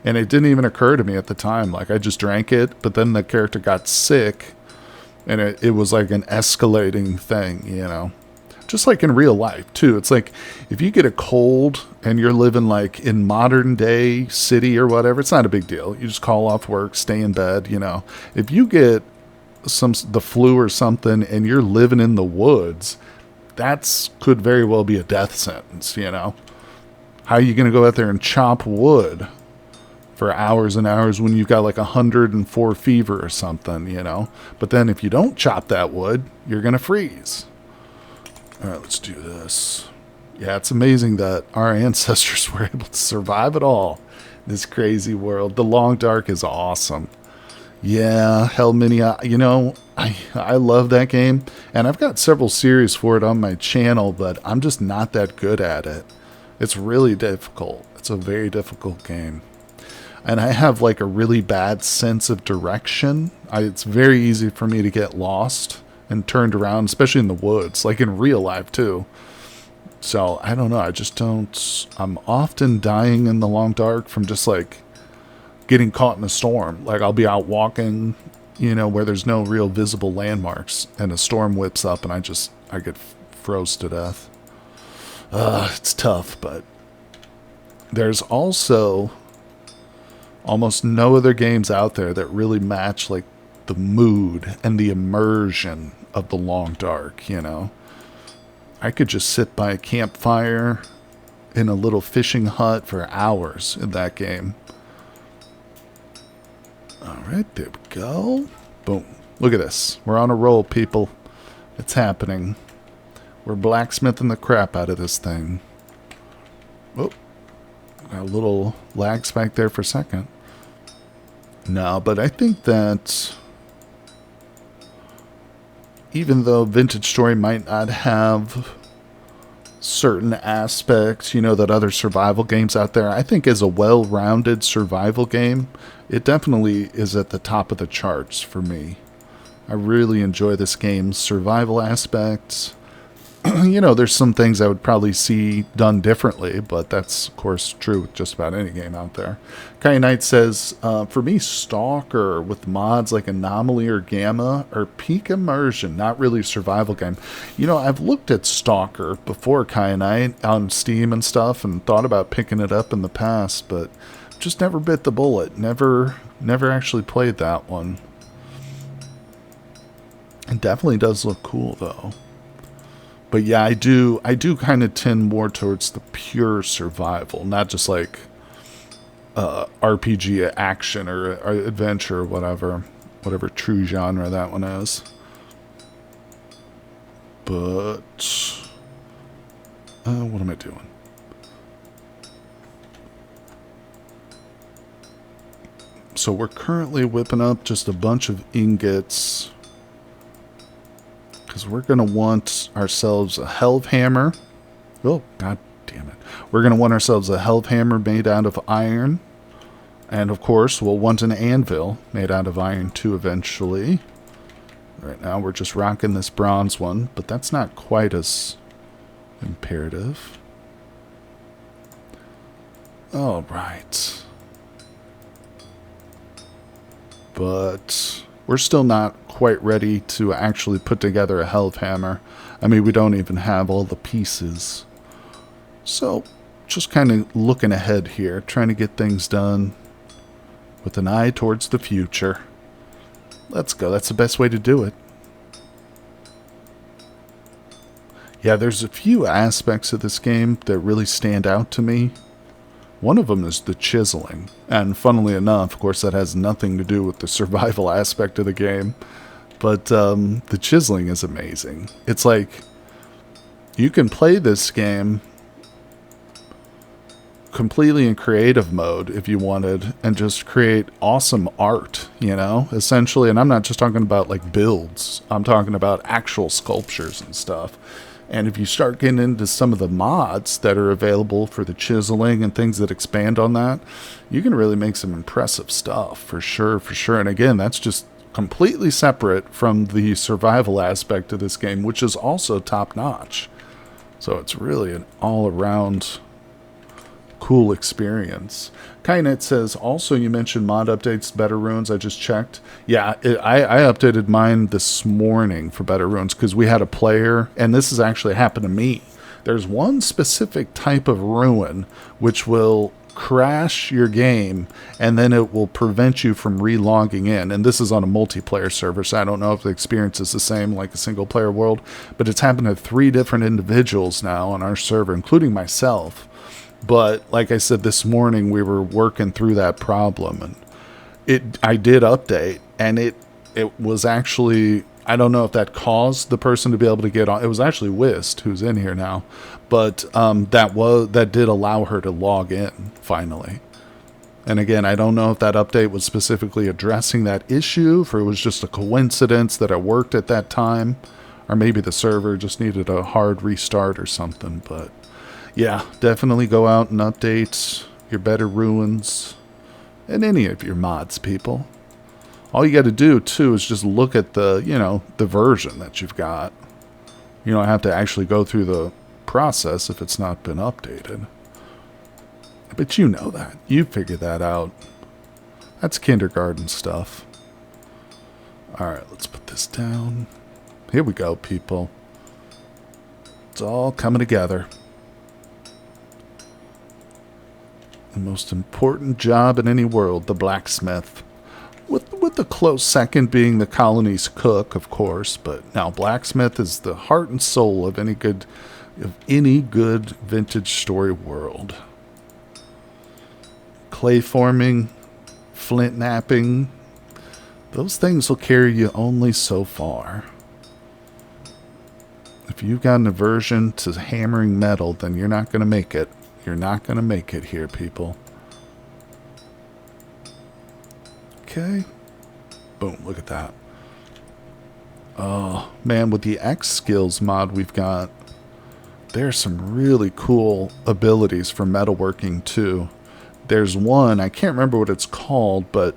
S1: and it didn't even occur to me at the time. I just drank it, but then the character got sick, and it was like an escalating thing, just like in real life too. It's like if you get a cold and you're living in modern day city or whatever, it's not a big deal. You just call off work, stay in bed. If you get the flu or something and you're living in the woods, could very well be a death sentence. How are you going to go out there and chop wood for hours and hours when you've got 104 fever or something, But then if you don't chop that wood, you're going to freeze. All right, let's do this. Yeah, it's amazing that our ancestors were able to survive it all. This crazy world. The Long Dark is awesome. Yeah, Hell Mini, I love that game. And I've got several series for it on my channel, but I'm just not that good at it. It's really difficult. It's a very difficult game. And I have a really bad sense of direction. It's very easy for me to get lost and turned around, especially in the woods, in real life too. So I don't know. I just don't. I'm often dying in The Long Dark from just getting caught in a storm. I'll be out walking, where there's no real visible landmarks, and a storm whips up and I get froze to death. It's tough, but there's also almost no other games out there that really match the mood and the immersion of the long dark, you know. I could just sit by a campfire in a little fishing hut for hours in that game. Alright, there we go. Boom. Look at this. We're on a roll, people. It's happening. We're blacksmithing the crap out of this thing. Oh, got a little lag spike there for a second. No, but I think that even though Vintage Story might not have certain aspects, you know, that other survival games out there, I think as a well-rounded survival game, it definitely is at the top of the charts for me. I really enjoy this game's survival aspects. You know, there's some things I would probably see done differently, but that's, of course, true with just about any game out there. Caninae says, for me, Stalker with mods like Anomaly or Gamma or peak immersion, not really a survival game. You know, I've looked at Stalker before Caninae on Steam and stuff and thought about picking it up in the past, but just never bit the bullet. Never actually played that one. It definitely does look cool, though. But yeah, I do kind of tend more towards the pure survival, not just like RPG action or adventure or whatever true genre that one is. But what am I doing? So we're currently whipping up just a bunch of ingots, because we're going to want ourselves a helve hammer. Oh, god damn it. We're going to want ourselves a helve hammer made out of iron. And, of course, we'll want an anvil made out of iron, too, eventually. Right now, we're just rocking this bronze one, but that's not quite as imperative. All right. But we're still not quite ready to actually put together a helve hammer. I mean, we don't even have all the pieces. So, just kind of looking ahead here, trying to get things done with an eye towards the future. Let's go. That's the best way to do it. Yeah, there's a few aspects of this game that really stand out to me. One of them is the chiseling. And funnily enough, of course, that has nothing to do with the survival aspect of the game. But the chiseling is amazing. It's like you can play this game completely in creative mode if you wanted and just create awesome art, you know, essentially. And I'm not just talking about like builds. I'm talking about actual sculptures and stuff. And if you start getting into some of the mods that are available for the chiseling and things that expand on that, you can really make some impressive stuff, for sure, for sure. And again, that's just completely separate from the survival aspect of this game, which is also top-notch. So it's really an all-around cool experience. Kainet says, also you mentioned mod updates, Better Runes. I just checked. Yeah, I updated mine this morning for Better Runes because we had a player, and this has actually happened to me. There's one specific type of ruin which will crash your game, and then it will prevent you from re-logging in. And this is on a multiplayer server, so I don't know if the experience is the same like a single-player world, but it's happened to 3 different individuals now on our server, including myself. But like I said, this morning we were working through that problem, and I did update, and it was actually, I don't know if that caused the person to be able to get on. It was actually Wist, who's in here now, but that did allow her to log in finally. And again, I don't know if that update was specifically addressing that issue, if it was just a coincidence that it worked at that time, or maybe the server just needed a hard restart or something. But yeah, definitely go out and update your Better Ruins and any of your mods, people. All you got to do, too, is just look at the, you know, the version that you've got. You don't have to actually go through the process if it's not been updated. But you know that. You figured that out. That's kindergarten stuff. Alright, let's put this down. Here we go, people. It's all coming together. The most important job in any world, the blacksmith. With with the close second being the colony's cook, of course. But now blacksmith is the heart and soul of any good vintage story world. Clay forming, flint knapping, those things will carry you only so far. If you've got an aversion to hammering metal, then you're not going to make it. You're not going to make it here, people. Okay. Boom, look at that. Oh, man, with the X skills mod we've got, there's some really cool abilities for metalworking, too. There's one, I can't remember what it's called, but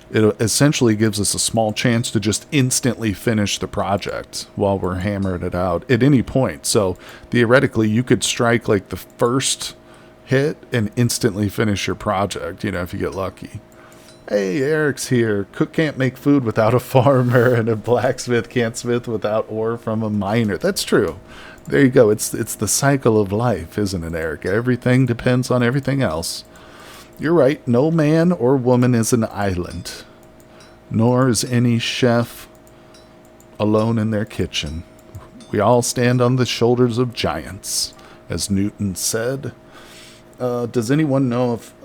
S1: it essentially gives us a small chance to just instantly finish the project while we're hammering it out at any point. So theoretically, you could strike like the first hit and instantly finish your project, you know, if you get lucky. Hey, Eric's here. Cook can't make food without a farmer, and a blacksmith can't smith without ore from a miner. That's true. There you go. It's the cycle of life, isn't it, Eric? Everything depends on everything else. You're right. No man or woman is an island, nor is any chef alone in their kitchen. We all stand on the shoulders of giants, as Newton said. Does anyone know if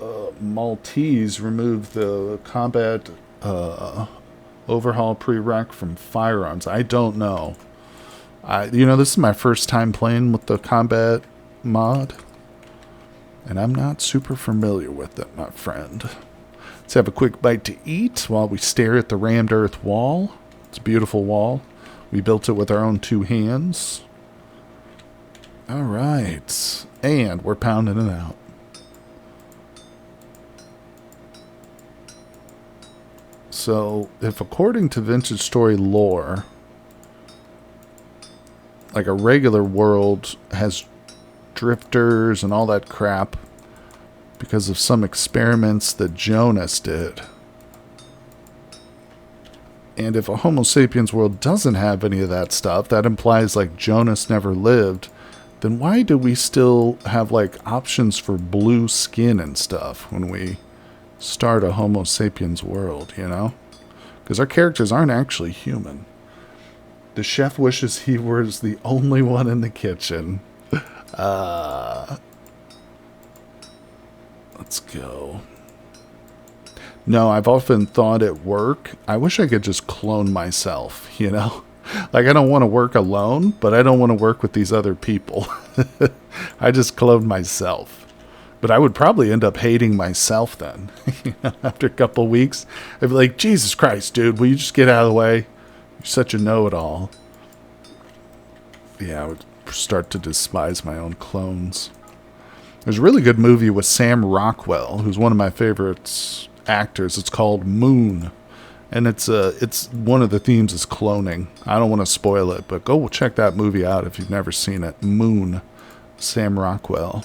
S1: Maltese removed the combat overhaul prereq from firearms? I don't know. This is my first time playing with the combat mod, and I'm not super familiar with it, my friend. Let's have a quick bite to eat while we stare at the rammed earth wall. It's a beautiful wall. We built it with our own 2 hands. All right. And we're pounding it out. So, if according to vintage story lore, like a regular world has drifters and all that crap because of some experiments that Jonas did, and if a Homo sapiens world doesn't have any of that stuff, that implies like Jonas never lived, then why do we still have like options for blue skin and stuff when we start a Homo sapiens world, you know? Because our characters aren't actually human. The chef wishes he was the only one in the kitchen. Let's go. No, I've often thought at work, I wish I could just clone myself, you know? Like, I don't want to work alone, but I don't want to work with these other people. I just cloned myself. But I would probably end up hating myself then. After a couple weeks, I'd be like, Jesus Christ, dude, will you just get out of the way? You're such a know-it-all. Yeah, I would start to despise my own clones. There's a really good movie with Sam Rockwell, who's one of my favorite actors. It's called Moon. And it's one of the themes is cloning. I don't want to spoil it, but go check that movie out if you've never seen it. Moon, Sam Rockwell.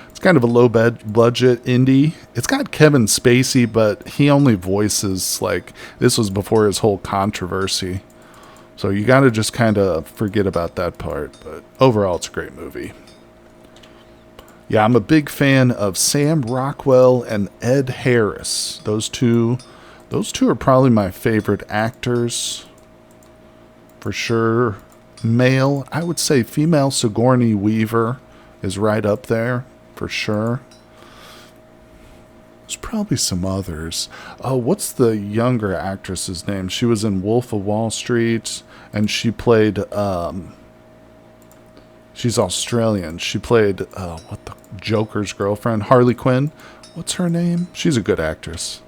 S1: It's kind of a low-budget indie. It's got Kevin Spacey, but he only voices, like, this was before his whole controversy. So you got to just kind of forget about that part. But overall, it's a great movie. Yeah, I'm a big fan of Sam Rockwell and Ed Harris. Those two are probably my favorite actors. For sure. Male, I would say female Sigourney Weaver is right up there. For sure. There's probably some others. Oh, what's the younger actress's name? She was in Wolf of Wall Street, and she played, she's Australian. She played, Joker's girlfriend, Harley Quinn. What's her name? She's a good actress.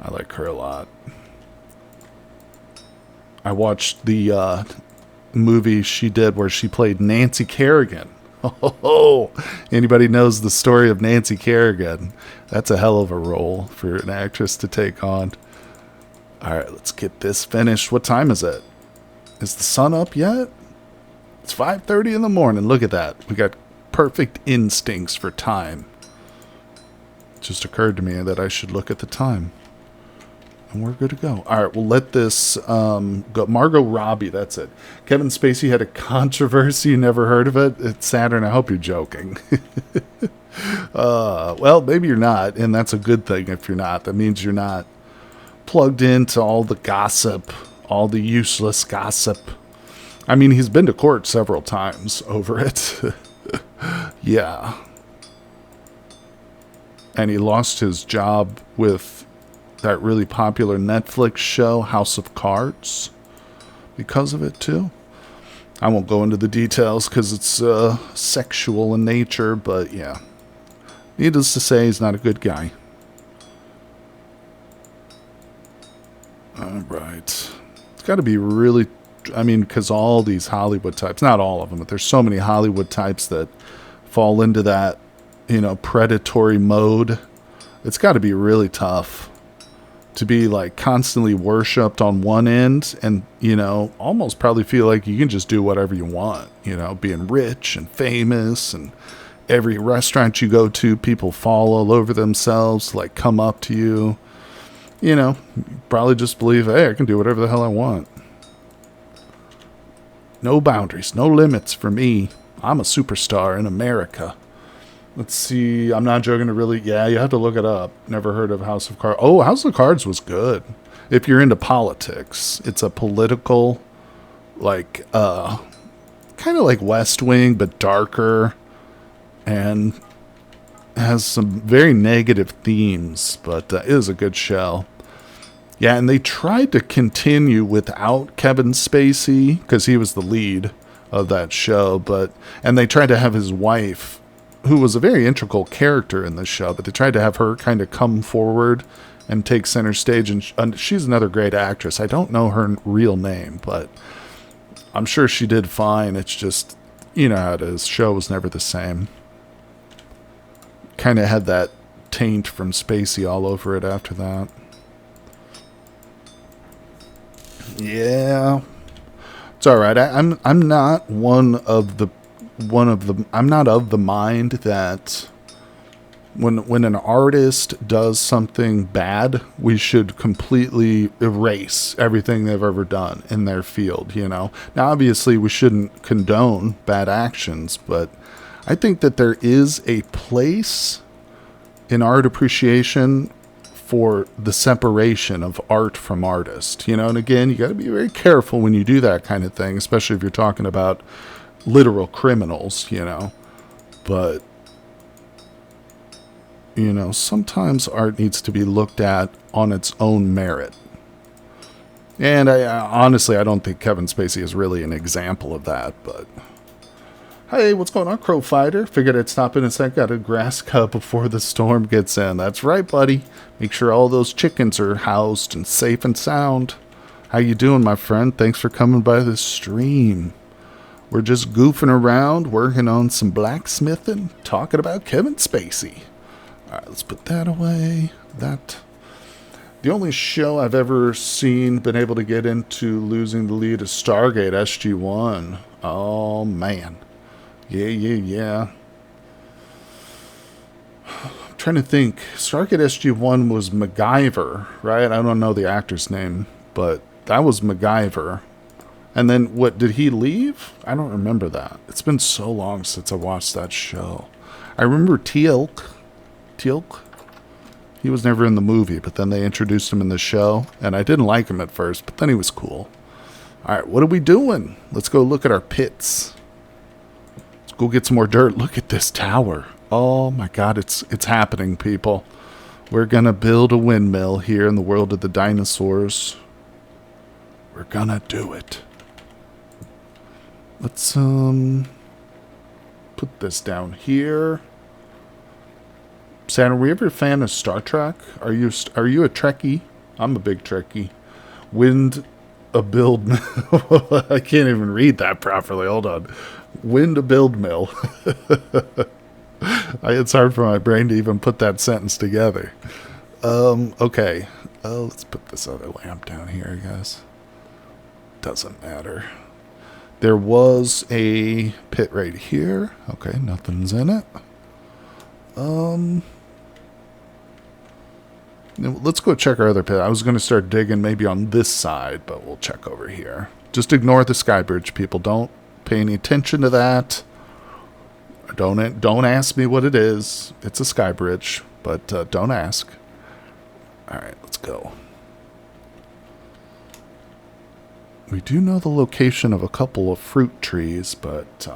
S1: I like her a lot. I watched the movie she did where she played Nancy Kerrigan. Oh, anybody knows the story of Nancy Kerrigan? That's a hell of a role for an actress to take on. All right, let's get this finished. What time is it? Is the sun up yet? It's 5:30 in the morning. Look at that. We got perfect instincts for time. It just occurred to me that I should look at the time. And we're good to go. All right, we'll let this go. Margot Robbie, that's it. Kevin Spacey had a controversy. Never heard of it? It's Saturn. I hope you're joking. Well, maybe you're not, and that's a good thing if you're not. That means you're not plugged into all the gossip, all the useless gossip. I mean, he's been to court several times over it. Yeah. And he lost his job with that really popular Netflix show, House of Cards, because of it, too. I won't go into the details because it's sexual in nature, but yeah. Needless to say, he's not a good guy. Alright. It's got to be really... I mean, because all these Hollywood types, not all of them, but there's so many Hollywood types that fall into that, you know, predatory mode. It's got to be really tough to be, like, constantly worshipped on one end and, you know, almost probably feel like you can just do whatever you want, you know, being rich and famous, and every restaurant you go to, people fall all over themselves, like, come up to you. You know, you probably just believe, hey, I can do whatever the hell I want. No boundaries, no limits for me. I'm a superstar in America. Let's see. I'm not joking to really... Yeah, you have to look it up. Never heard of House of Cards. Oh, House of Cards was good. If you're into politics. It's a political, like, kind of like West Wing, but darker. And has some very negative themes. But it is a good show. Yeah, and they tried to continue without Kevin Spacey, because he was the lead of that show. And they tried to have his wife, who was a very integral character in this show, but they tried to have her kind of come forward and take center stage. And she's another great actress. I don't know her real name, but I'm sure she did fine. It's just, you know how it is. Show was never the same. Kind of had that taint from Spacey all over it after that. Yeah, it's all right. I'm not I'm not of the mind that when an artist does something bad, we should completely erase everything they've ever done in their field, you know. Now, obviously, we shouldn't condone bad actions, but I think that there is a place in art appreciation for the separation of art from artist, you know. And again, you got to be very careful when you do that kind of thing, especially if you're talking about literal criminals, you know. But, you know, sometimes art needs to be looked at on its own merit. And I honestly, I don't think Kevin Spacey is really an example of that, but... Hey, what's going on, Crow Fighter? Figured I'd stop in a sec. Got a grass cut before the storm gets in. That's right, buddy. Make sure all those chickens are housed and safe and sound. How you doing, my friend? Thanks for coming by the stream. We're just goofing around, working on some blacksmithing, talking about Kevin Spacey. All right, let's put that away. The only show I've ever seen been able to get into losing the lead is Stargate SG-1. Oh, man. Yeah. I'm trying to think. Stargate SG-1 was MacGyver, right? I don't know the actor's name, but that was MacGyver. And then, what, did he leave? I don't remember that. It's been so long since I watched that show. I remember Teal'c. He was never in the movie, but then they introduced him in the show, and I didn't like him at first, but then he was cool. All right, what are we doing? Let's go look at our pits. Go get some more dirt. Look at this tower. Oh my god, it's happening, people. We're gonna build a windmill here in the world of the dinosaurs. We're gonna do it. Let's put this down here. Sam, are you ever a fan of Star Trek? Are you a Trekkie? I'm a big Trekkie. Wind a build mill. I can't even read that properly. Hold on. Wind a build mill. It's hard for my brain to even put that sentence together. Okay. Let's put this other lamp down here, I guess. Doesn't matter. There was a pit right here. Okay, nothing's in it. Let's go check our other pit. I was going to start digging maybe on this side, but we'll check over here. Just ignore the sky bridge, people. Don't pay any attention to that. Don't ask me what it is. It's a sky bridge, but don't ask. All right, let's go. We do know the location of a couple of fruit trees, but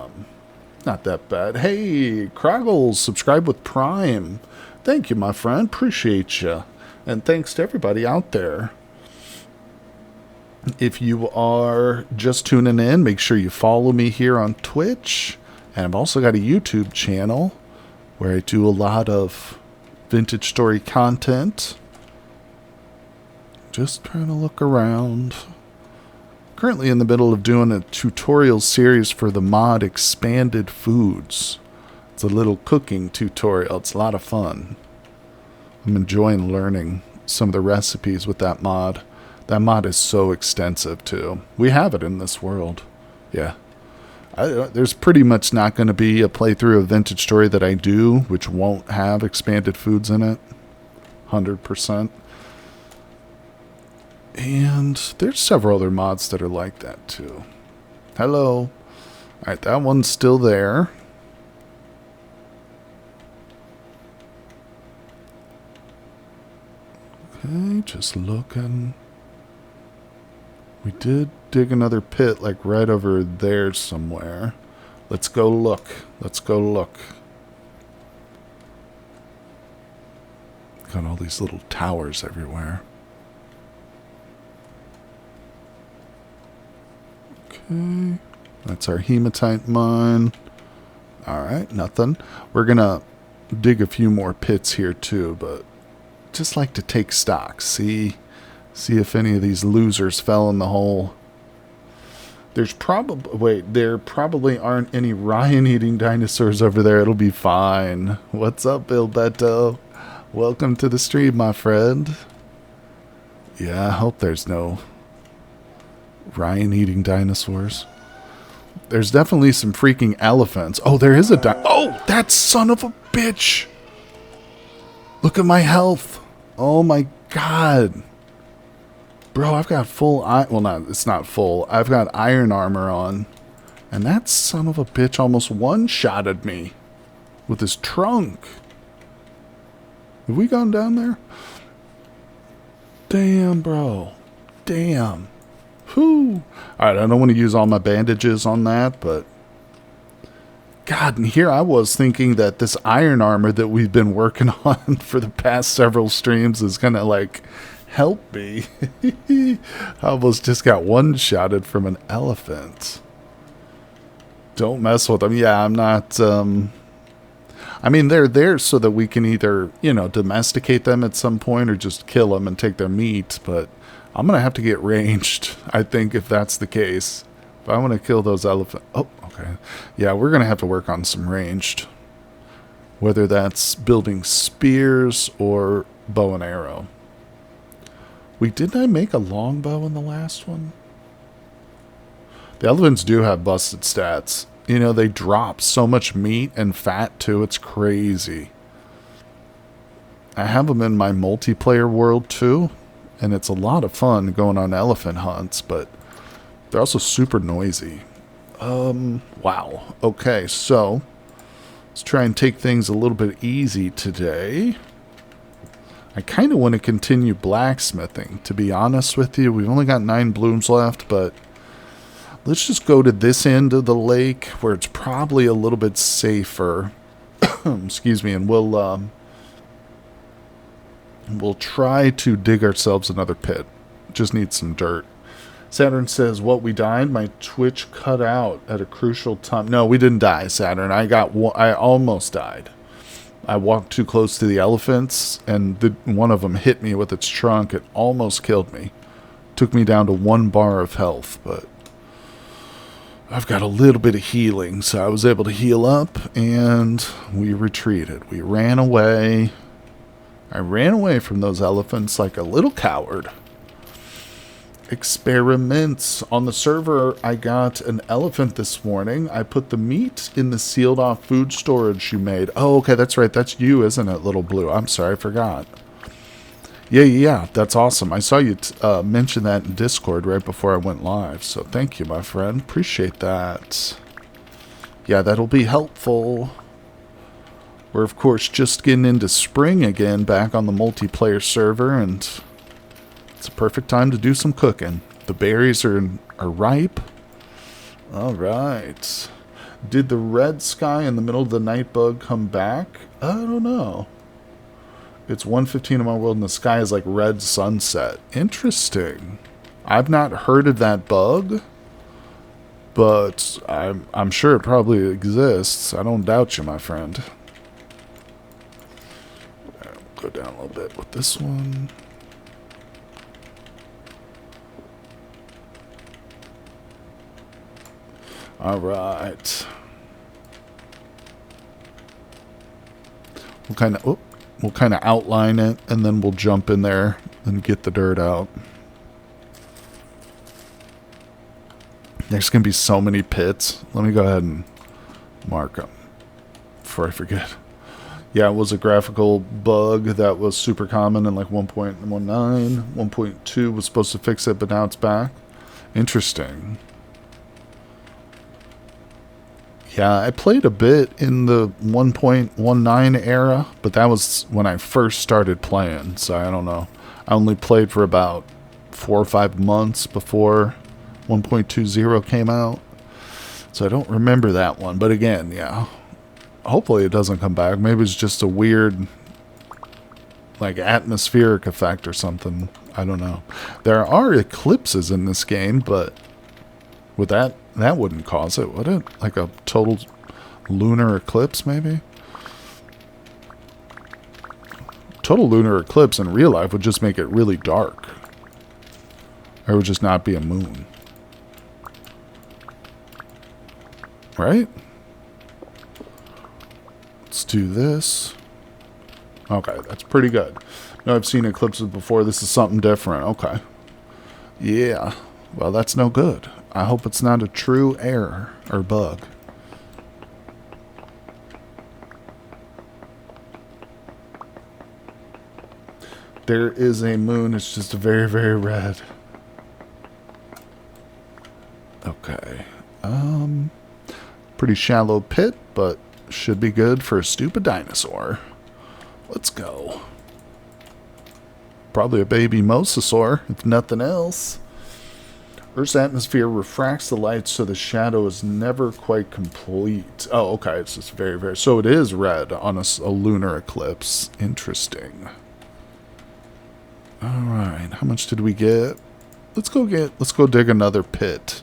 S1: not that bad. Hey, Croggles, subscribe with Prime. Thank you, my friend. Appreciate you. And thanks to everybody out there. If you are just tuning in, make sure you follow me here on Twitch. And I've also got a YouTube channel where I do a lot of vintage story content. Just trying to look around. Currently in the middle of doing a tutorial series for the mod Expanded Foods. It's a little cooking tutorial. It's a lot of fun. I'm enjoying learning some of the recipes with that mod. That mod is so extensive too. We have it in this world. Yeah. There's pretty much not going to be a playthrough of Vintage Story that I do which won't have Expanded Foods in it. 100%. And there's several other mods that are like that too. Hello. Alright, that one's still there. Okay, just looking. We did dig another pit like right over there somewhere. Let's go look. Let's go look. Got all these little towers everywhere. Okay, that's our hematite mine. Alright, nothing. We're gonna dig a few more pits here too, but just like to take stock. See if any of these losers fell in the hole. There's there probably aren't any Rhine-eating dinosaurs over there. It'll be fine. What's up, Bill Beto? Welcome to the stream, my friend. Yeah, I hope there's no Rhine-eating dinosaurs. There's definitely some freaking elephants. Oh, there is a oh, that son of a bitch! Look at my health. Oh my god. Bro, I've got full it's not full. I've got iron armor on. And that son of a bitch almost one-shotted me with his trunk. Have we gone down there? Damn, bro. Damn. Whew. Alright, I don't want to use all my bandages on that, but God, and here I was thinking that this iron armor that we've been working on for the past several streams is gonna like help me. I almost just got one-shotted from an elephant. Don't mess with them. Yeah, I'm not I mean, they're there so that we can either, you know, domesticate them at some point or just kill them and take their meat, but I'm going to have to get ranged, I think, if that's the case. If I want to kill those elephants... Oh, okay. Yeah, we're going to have to work on some ranged. Whether that's building spears or bow and arrow. Didn't I make a longbow in the last one? The elephants do have busted stats. You know, they drop so much meat and fat, too. It's crazy. I have them in my multiplayer world, too. And it's a lot of fun going on elephant hunts, but they're also super noisy. Wow. Okay, so let's try and take things a little bit easy today. I kind of want to continue blacksmithing, to be honest with you. We've only got 9 blooms left, but let's just go to this end of the lake where it's probably a little bit safer. Excuse me, and we'll try to dig ourselves another pit. Just need some dirt. Saturn says, what, we died? My Twitch cut out at a crucial time. No, we didn't die, Saturn. I almost died. I walked too close to the elephants, and one of them hit me with its trunk. It almost killed me. Took me down to 1 bar of health, but I've got a little bit of healing, so I was able to heal up, and we retreated. We ran away. I ran away from those elephants like a little coward. Experiments. On the server, I got an elephant this morning. I put the meat in the sealed off food storage you made. Oh, okay, that's right. That's you, isn't it, Little Blue? I'm sorry, I forgot. Yeah, that's awesome. I saw you mention that in Discord right before I went live, so thank you, my friend. Appreciate that. Yeah, that'll be helpful. We're, of course, just getting into spring again back on the multiplayer server, and it's a perfect time to do some cooking. The berries are in are ripe. All right. Did the red sky in the middle of the night bug come back? I don't know. It's 1:15 in my world and the sky is like red sunset. Interesting. I've not heard of that bug, but I'm sure it probably exists. I don't doubt you, my friend. Go down a little bit with this one. All right. We'll kind of outline it, and then we'll jump in there and get the dirt out. There's going to be so many pits. Let me go ahead and mark them before I forget. Yeah, it was a graphical bug that was super common in like 1.19. 1.2 was supposed to fix it, but now it's back. Interesting. Yeah, I played a bit in the 1.19 era, but that was when I first started playing, so I don't know. I only played for about 4 or 5 months before 1.20 came out, so I don't remember that one. But again, yeah, hopefully it doesn't come back. Maybe it's just a weird, like, atmospheric effect or something. I don't know. There are eclipses in this game, but with that wouldn't cause it, would it? Like a total lunar eclipse, maybe? Total lunar eclipse in real life would just make it really dark. There would just not be a moon. Right? Let's do this. Okay, that's pretty good. No, I've seen eclipses before. This is something different. Okay. Yeah. Well, that's no good. I hope it's not a true error or bug. There is a moon. It's just very, very red. Okay. Pretty shallow pit, but should be good for a stupid dinosaur. Let's go. Probably a baby mosasaur, if nothing else. Earth's atmosphere refracts the light so the shadow is never quite complete. Oh, okay. It's just very, very... So it is red on a lunar eclipse. Interesting. Alright. How much did we get? Let's go dig another pit.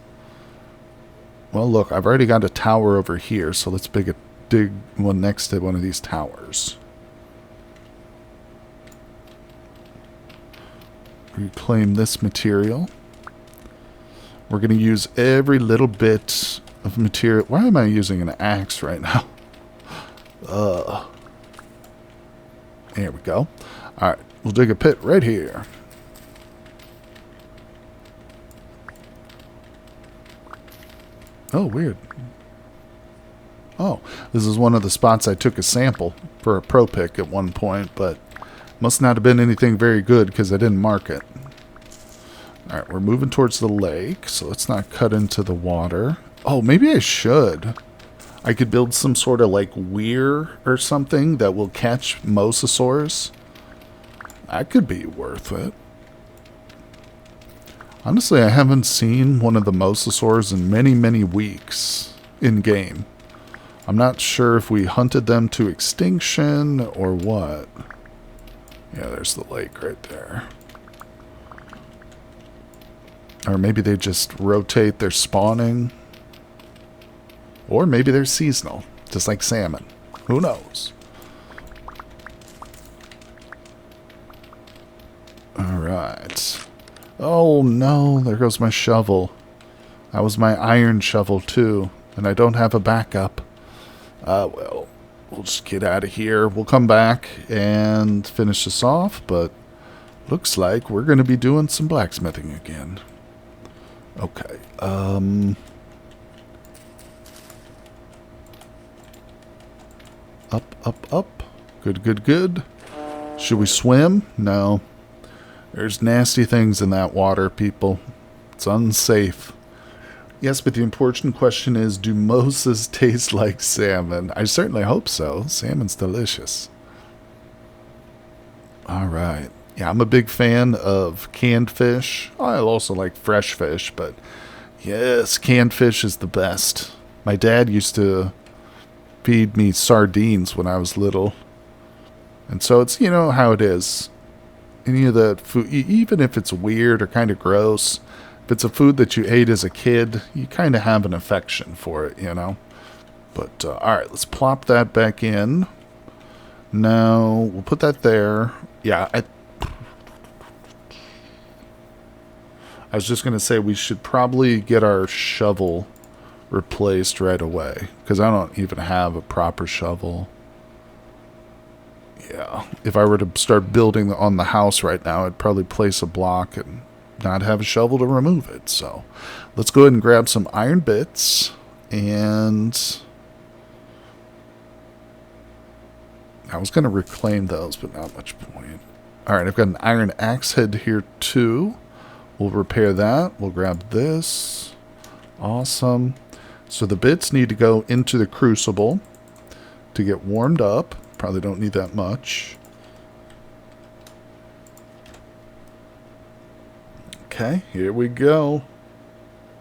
S1: Well, look. I've already got a tower over here, so let's dig one next to one of these towers. Reclaim this material. We're going to use every little bit of material. Why am I using an axe right now? There we go. Alright, we'll dig a pit right here. Oh, weird. Oh, this is one of the spots I took a sample for a pro pick at one point, but must not have been anything very good because I didn't mark it. Alright, we're moving towards the lake, so let's not cut into the water. Oh, maybe I should. I could build some sort of like weir or something that will catch mosasaurs. That could be worth it. Honestly, I haven't seen one of the mosasaurs in many, many weeks in game. I'm not sure if we hunted them to extinction or what. Yeah, there's the lake right there. Or maybe they just rotate their spawning. Or maybe they're seasonal, just like salmon. Who knows? Alright. Oh no, there goes my shovel. That was my iron shovel too, and I don't have a backup. Well, we'll just get out of here. We'll come back and finish this off, but looks like we're going to be doing some blacksmithing again. Okay, up. Good. Should we swim? No. There's nasty things in that water, people. It's unsafe. Yes, but the important question is, do mosas taste like salmon? I certainly hope so. Salmon's delicious. Alright. Yeah, I'm a big fan of canned fish. I also like fresh fish, but Yes, canned fish is the best. My dad used to feed me sardines when I was little. And so it's, you know how it is. Any of the food, even if it's weird or kind of gross, if it's a food that you ate as a kid, you kind of have an affection for it, you know. But, alright, let's plop that back in. Now, we'll put that there. Yeah, I was just going to say we should probably get our shovel replaced right away, because I don't even have a proper shovel. Yeah, if I were to start building on the house right now, I'd probably place a block and not have a shovel to remove it. So let's go ahead and grab some iron bits, and I was going to reclaim those, but not much point. Alright, I've got an iron axe head here too. We'll repair that. We'll grab this. Awesome. So the bits need to go into the crucible to get warmed up. Probably don't need that much. Okay, here we go.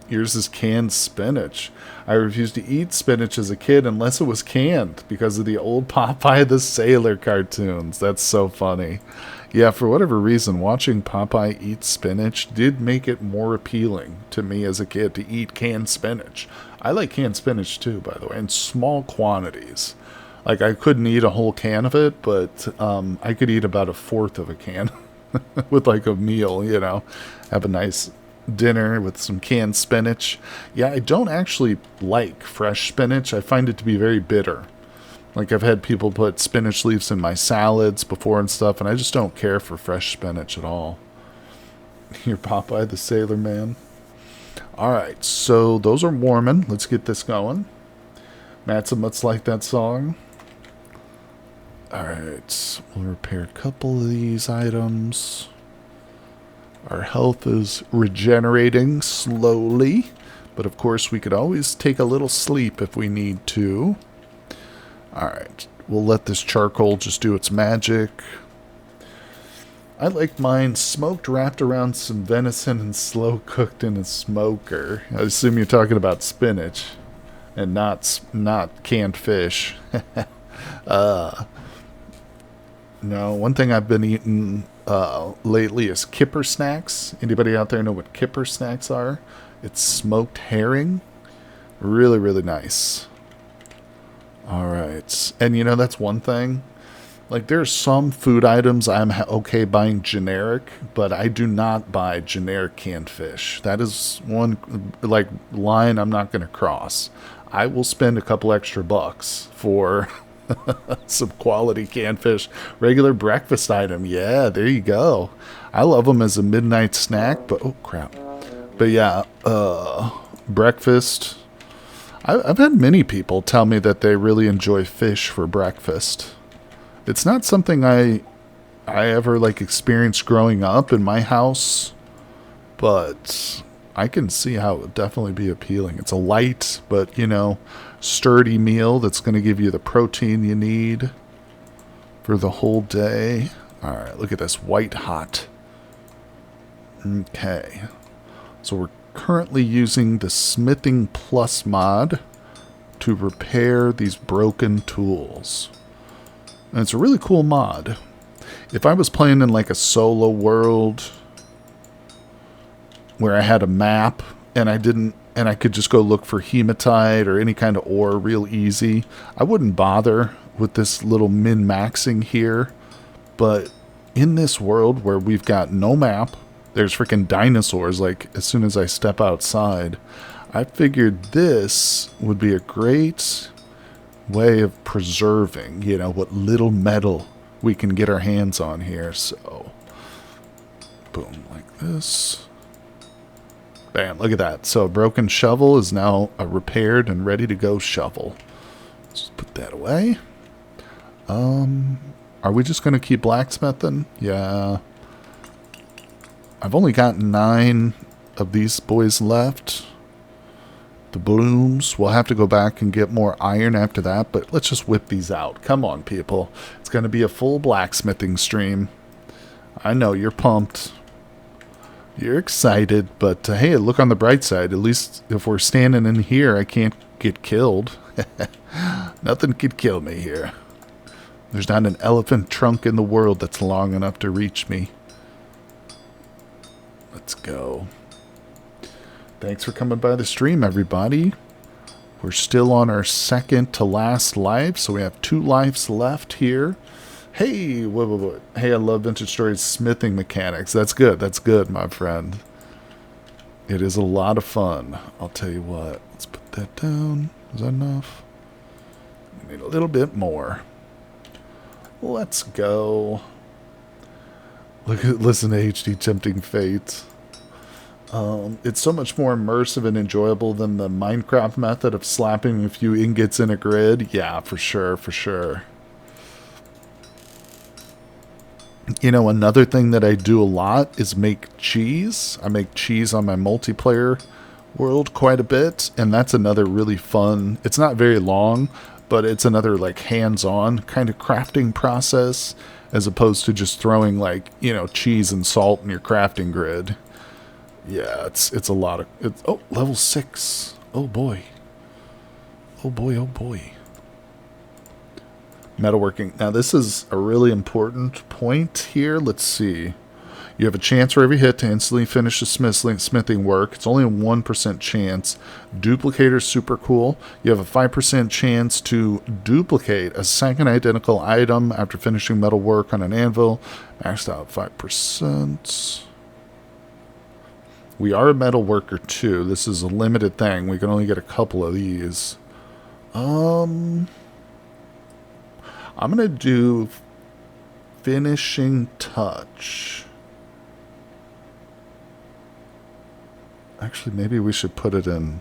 S1: Here's this canned spinach. I refused to eat spinach as a kid unless it was canned because of the old Popeye the Sailor cartoons. That's so funny. Yeah, for whatever reason, watching Popeye eat spinach did make it more appealing to me as a kid to eat canned spinach. I like canned spinach too, by the way, in small quantities. Like, I couldn't eat a whole can of it, but I could eat about a fourth of a can with, like, a meal, you know. Have a nice dinner with some canned spinach. Yeah, I don't actually like fresh spinach. I find it to be very bitter. Like, I've had people put spinach leaves in my salads before and stuff, and I just don't care for fresh spinach at all. Here, Popeye the Sailor Man. Alright, so those are warming. Let's get this going. Matza must like that song. Alright, we'll repair a couple of these items. Our health is regenerating slowly, but of course we could always take a little sleep if we need to. Alright, we'll let this charcoal just do its magic. I like mine smoked, wrapped around some venison, and slow cooked in a smoker. I assume you're talking about spinach and not canned fish. No, one thing I've been eating lately is kipper snacks. Anybody out there know what kipper snacks are? It's smoked herring. Really, really nice. Alright. And you know, that's one thing. Like, there's some food items I'm okay buying generic, but I do not buy generic canned fish. That is one, like, line I'm not going to cross. I will spend a couple extra bucks for some quality canned fish. Regular breakfast item. Yeah, there you go. I love them as a midnight snack, but, oh, crap. But, yeah, breakfast. I've had many people tell me that they really enjoy fish for breakfast. It's not something I ever, like, experienced growing up in my house, but I can see how it would definitely be appealing. It's a light, but, you know, sturdy meal that's going to give you the protein you need for the whole day. Alright, look at this. White hot. Okay. So we're currently using the Smithing Plus mod to repair these broken tools. And it's a really cool mod. If I was playing in like a solo world where I had a map and I could just go look for hematite or any kind of ore real easy, I wouldn't bother with this little min-maxing here. But in this world where we've got no map, there's freaking dinosaurs like as soon as I step outside, I figured this would be a great way of preserving, you know, what little metal we can get our hands on here. So, boom, like this. Bam, look at that. So a broken shovel is now a repaired and ready to go shovel. Let's just put that away. Are we just going to keep blacksmithing? Yeah. I've only got 9 of these boys left. The blooms. We'll have to go back and get more iron after that, but let's just whip these out. Come on, people. It's going to be a full blacksmithing stream. I know you're pumped. You're excited, but hey, look on the bright side. At least if we're standing in here, I can't get killed. Nothing could kill me here. There's not an elephant trunk in the world that's long enough to reach me. Let's go. Thanks for coming by the stream, everybody. We're still on our second to last life, so we have 2 lives left here. Hey, what? Hey, I love Vintage Stories smithing mechanics. That's good, my friend. It is a lot of fun. I'll tell you what. Let's put that down. Is that enough? We need a little bit more. Let's go. Listen to HD Tempting Fate. It's so much more immersive and enjoyable than the Minecraft method of slapping a few ingots in a grid. Yeah, for sure, for sure. You know, another thing that I do a lot is make cheese. I make cheese on my multiplayer world quite a bit, and that's another really fun, it's not very long, but it's another like hands-on kind of crafting process as opposed to just throwing like, you know, cheese and salt in your crafting grid. Yeah, it's a lot of, oh, level 6. Oh boy. Oh boy, oh boy. Metalworking. Now this is a really important point here. Let's see. You have a chance for every hit to instantly finish the smithing work. It's only a 1% chance. Duplicator's super cool. You have a 5% chance to duplicate a second identical item after finishing metal work on an anvil. Maxed out 5%. We are a metal worker too. This is a limited thing. We can only get a couple of these. I'm going to do finishing touch. Actually, maybe we should put it in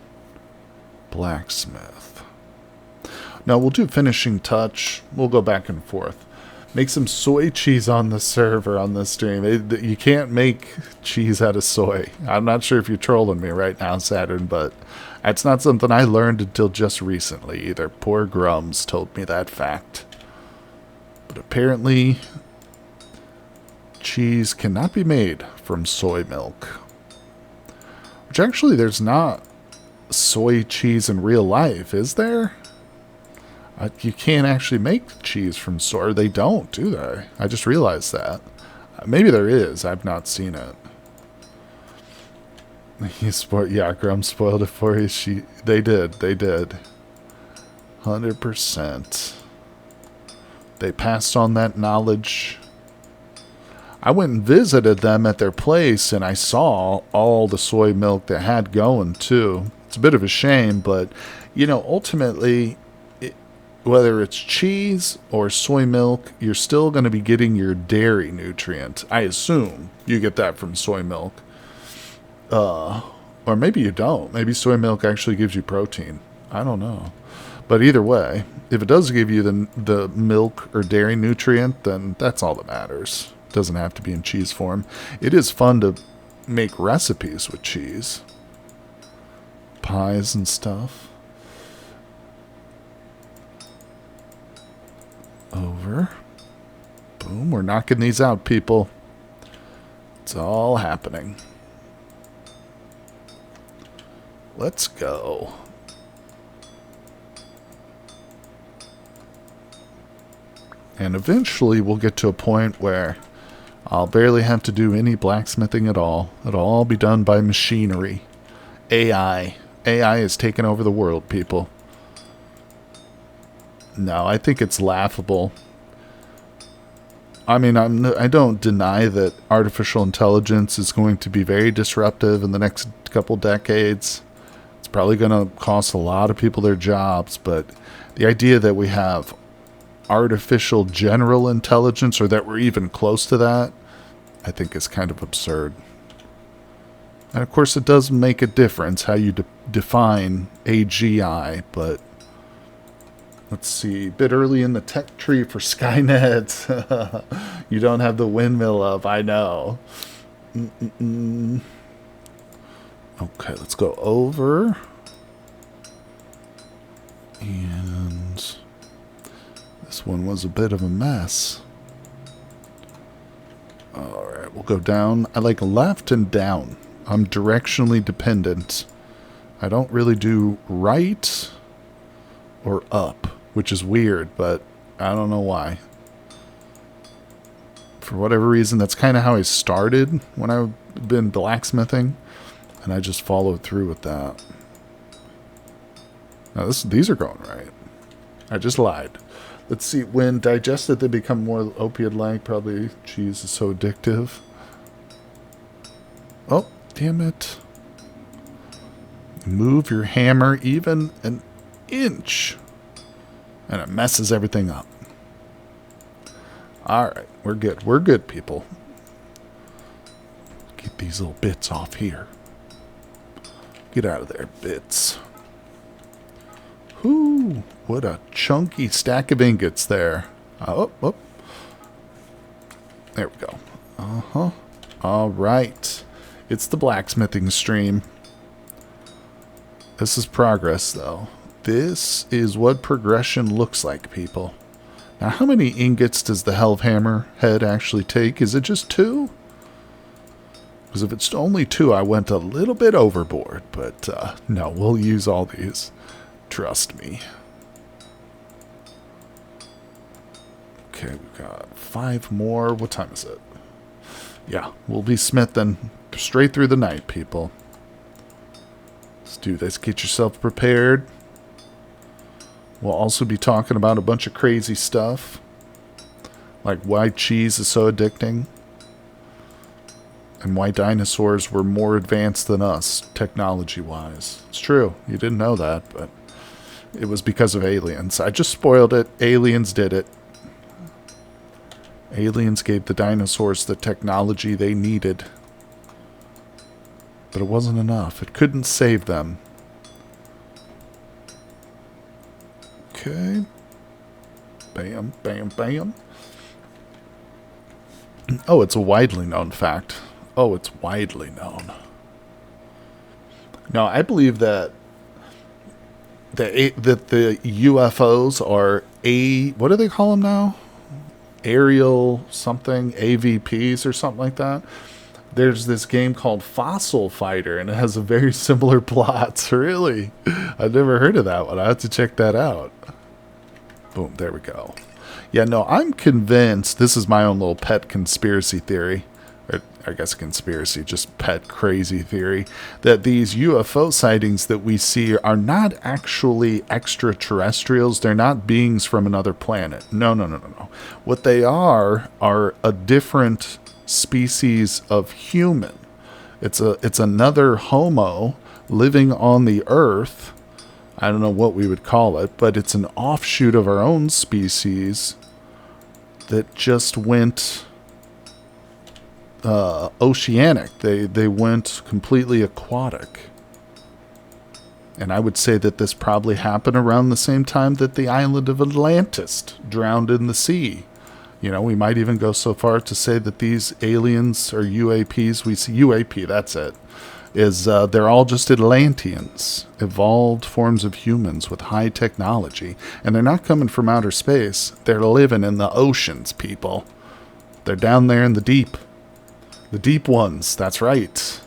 S1: blacksmith. No, we'll do finishing touch. We'll go back and forth. Make some soy cheese on the server on this stream. You can't make cheese out of soy. I'm not sure if you're trolling me right now, Saturn, but that's not something I learned until just recently either. Poor Grums told me that fact. But apparently, cheese cannot be made from soy milk. Which actually, there's not soy cheese in real life, is there? You can't actually make cheese from soy. They don't, do they? I just realized that. Maybe there is. I've not seen it. Yeah, Grum spoiled it for you. They did. 100%. They passed on that knowledge. I went and visited them at their place, and I saw all the soy milk they had going, too. It's a bit of a shame, but, you know, ultimately, whether it's cheese or soy milk, you're still going to be getting your dairy nutrient. I assume you get that from soy milk. Or maybe you don't. Maybe soy milk actually gives you protein. I don't know. But either way, if it does give you the milk or dairy nutrient, then that's all that matters. It doesn't have to be in cheese form. It is fun to make recipes with cheese. Pies and stuff. Over. Boom. We're knocking these out, people. It's all happening. Let's go. And eventually we'll get to a point where I'll barely have to do any blacksmithing at all. It'll all be done by machinery. AI. AI has taken over the world, people. No, I think it's laughable. I mean, I don't deny that artificial intelligence is going to be very disruptive in the next couple decades. It's probably going to cost a lot of people their jobs, but the idea that we have artificial general intelligence, or that we're even close to that, I think is kind of absurd. And of course it does make a difference how you define AGI, but let's see, a bit early in the tech tree for Skynet. You don't have the windmill up, I know. Okay, let's go over. And this one was a bit of a mess. Alright, Alright, we'll go down. I like left and down. I'm directionally dependent. I don't really do right or up, which is weird, but I don't know why. For whatever reason, that's kind of how I started when I've been blacksmithing, and I just followed through with that. Now these are going right. I just lied. Let's see. When digested, they become more opiate-like. Probably cheese is so addictive. Oh, damn it. Move your hammer even an inch, and it messes everything up. Alright, we're good. We're good, people. Get these little bits off here. Get out of there, bits. Whoo, what a chunky stack of ingots there. Oh. There we go. Uh-huh. Alright. It's the blacksmithing stream. This is progress, though. This is what progression looks like, people. Now, how many ingots does the Hellhammer head actually take? Is it just 2? Because if it's only 2, I went a little bit overboard. But, no, we'll use all these. Trust me. Okay, we've got 5 more. What time is it? Yeah, we'll be smithing straight through the night, people. Let's do this. Get yourself prepared. We'll also be talking about a bunch of crazy stuff, like why cheese is so addicting, and why dinosaurs were more advanced than us, technology-wise. It's true. You didn't know that, but it was because of aliens. I just spoiled it. Aliens did it. Aliens gave the dinosaurs the technology they needed. But it wasn't enough. It couldn't save them. Okay. Bam, bam, bam. Oh, it's a widely known fact. Oh, it's widely known. Now, I believe that the UFOs are what do they call them now? Aerial something, AVPs or something like that. There's this game called Fossil Fighter, and it has a very similar plot. Really? I've never heard of that one. I have to check that out. Boom, there we go. Yeah, no, I'm convinced, this is my own little pet conspiracy theory, or I guess conspiracy, just pet crazy theory, that these UFO sightings that we see are not actually extraterrestrials. They're not beings from another planet. No. What they are a different species of human. It's another Homo living on the Earth. I don't know what we would call it, but it's an offshoot of our own species that just went oceanic. They went completely aquatic. And I would say that this probably happened around the same time that the island of Atlantis drowned in the sea. You know, we might even go so far to say that these aliens or UAPs, we see UAP, that's it, is they're all just Atlanteans, evolved forms of humans with high technology. And they're not coming from outer space. They're living in the oceans, people. They're down there in the deep. The deep ones, that's right.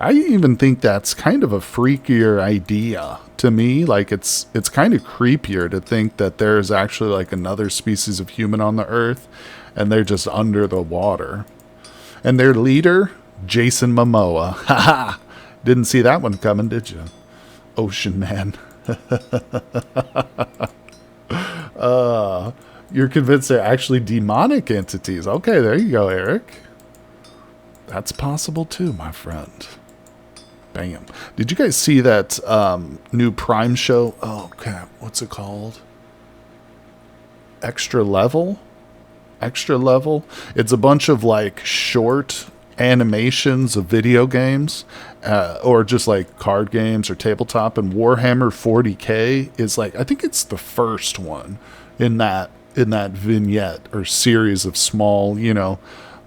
S1: I even think that's kind of a freakier idea to me. Like, it's kind of creepier to think that there's actually like another species of human on the Earth, and they're just under the water. And their leader, Jason Momoa. Haha! Didn't see that one coming, did you? Ocean Man. You're convinced they're actually demonic entities. Okay, there you go, Eric. That's possible too, my friend. Bam. Did you guys see that new Prime show? Oh, crap. What's it called? Extra Level? Extra Level? It's a bunch of, like, short animations of video games, or just, like, card games or tabletop, and Warhammer 40K is, like, I think it's the first one in that vignette or series of small, you know,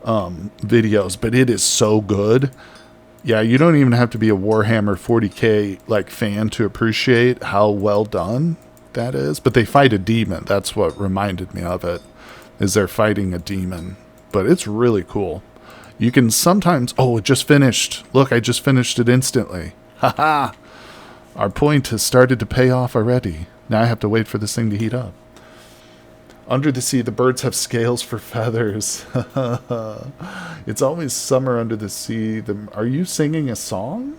S1: videos, but it is so good. Yeah, you don't even have to be a Warhammer 40K like fan to appreciate how well done that is. But they fight a demon. That's what reminded me of it, is they're fighting a demon. But it's really cool. You can sometimes... Oh, it just finished. Look, I just finished it instantly. Haha! Our point has started to pay off already. Now I have to wait for this thing to heat up. Under the sea, the birds have scales for feathers. It's always summer under the sea. Are you singing a song?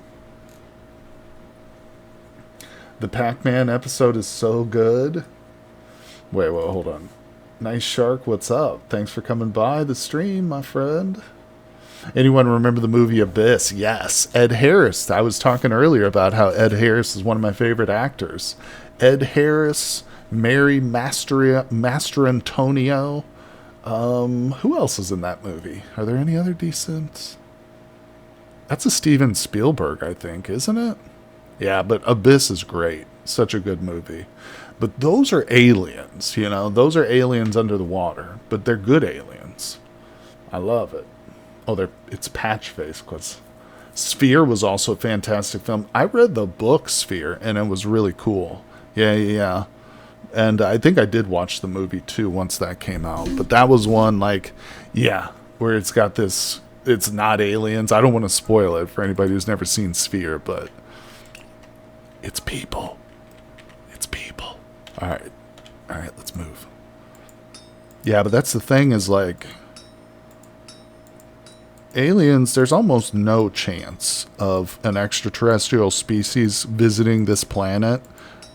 S1: The Pac-Man episode is so good. Wait, hold on. Nice Shark, what's up? Thanks for coming by the stream, my friend. Anyone remember the movie Abyss? Yes, Ed Harris. I was talking earlier about how Ed Harris is one of my favorite actors. Ed Harris, Mary Mastrantonio. Who else is in that movie? Are there any other decent? That's a Steven Spielberg, I think, isn't it? Yeah, but Abyss is great. Such a good movie. But those are aliens, you know. Those are aliens under the water. But they're good aliens. I love it. Oh, it's Patchface. Because Sphere was also a fantastic film. I read the book Sphere, and it was really cool. Yeah. And I think I did watch the movie, too, once that came out. But that was one, like, yeah, where it's got this... It's not aliens. I don't want to spoil it for anybody who's never seen Sphere, but... It's people. It's people. All right, let's move. Yeah, but that's the thing is, like... Aliens, there's almost no chance of an extraterrestrial species visiting this planet.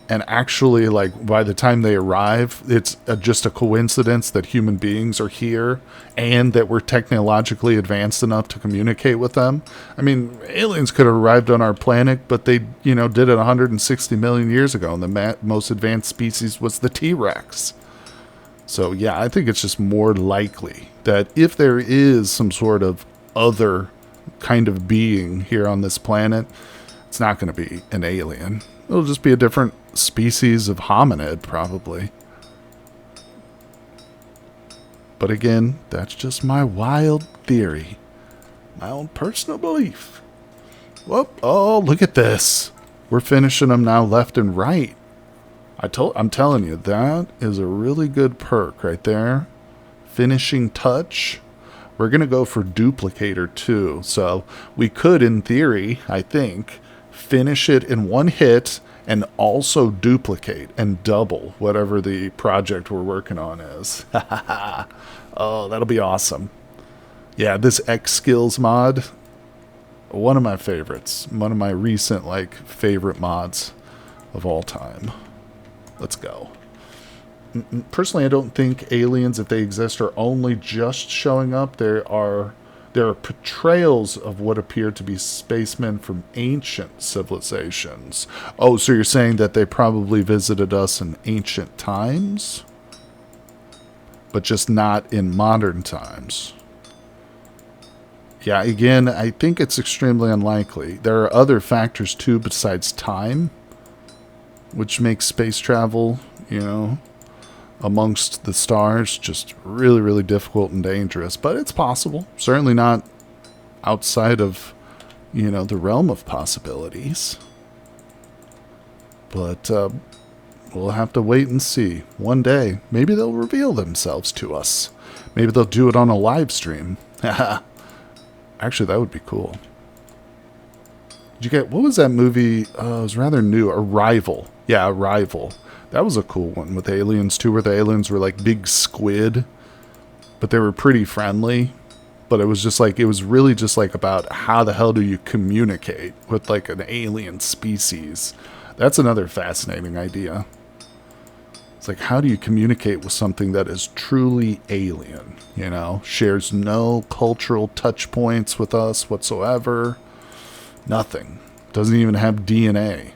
S1: And actually, like, by the time they arrive, it's just a coincidence that human beings are here and that we're technologically advanced enough to communicate with them. I mean, aliens could have arrived on our planet, but they, you know, did it 160 million years ago. And the most advanced species was the T-Rex. So, yeah, I think it's just more likely that if there is some sort of other kind of being here on this planet, it's not going to be an alien. It'll just be a different species of hominid, probably. But again, that's just my wild theory. My own personal belief. Whoop. Oh, look at this. We're finishing them now left and right. I'm telling you, that is a really good perk right there. Finishing touch. We're going to go for duplicator too. So we could, in theory, I think, finish it in one hit and also duplicate and double whatever the project we're working on is. Oh, that'll be awesome. Yeah, this X Skills mod, one of my favorites. One of my recent, like, favorite mods of all time. Let's go. Personally, I don't think aliens, if they exist, are only just showing up. There are portrayals of what appear to be spacemen from ancient civilizations. Oh, so you're saying that they probably visited us in ancient times? But just not in modern times. Yeah, again, I think it's extremely unlikely. There are other factors, too, besides time, which makes space travel, you know, amongst the stars just really, really difficult and dangerous. But it's possible. Certainly not outside of, you know, the realm of possibilities. But we'll have to wait and see. One day, maybe they'll reveal themselves to us. Maybe they'll do it on a live stream. Actually, that would be cool. Did you get... What was that movie? It was rather new. Arrival. Yeah, Arrival. That was a cool one with aliens, too, where the aliens were like big squid, but they were pretty friendly. But it was just like, it was really just like about how the hell do you communicate with like an alien species. That's another fascinating idea. It's like, how do you communicate with something that is truly alien, you know, shares no cultural touch points with us whatsoever. Nothing. Doesn't even have DNA.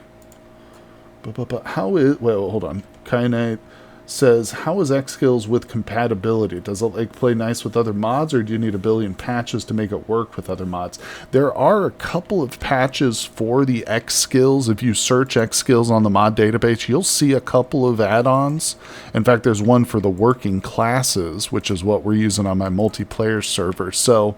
S1: But how is... Well, hold on. Caninae says, how is X Skills with compatibility? Does it like play nice with other mods, or do you need a billion patches to make it work with other mods? There are a couple of patches for the X Skills. If you search X Skills on the mod database, you'll see a couple of add-ons. In fact, there's one for the working classes, which is what we're using on my multiplayer server. So...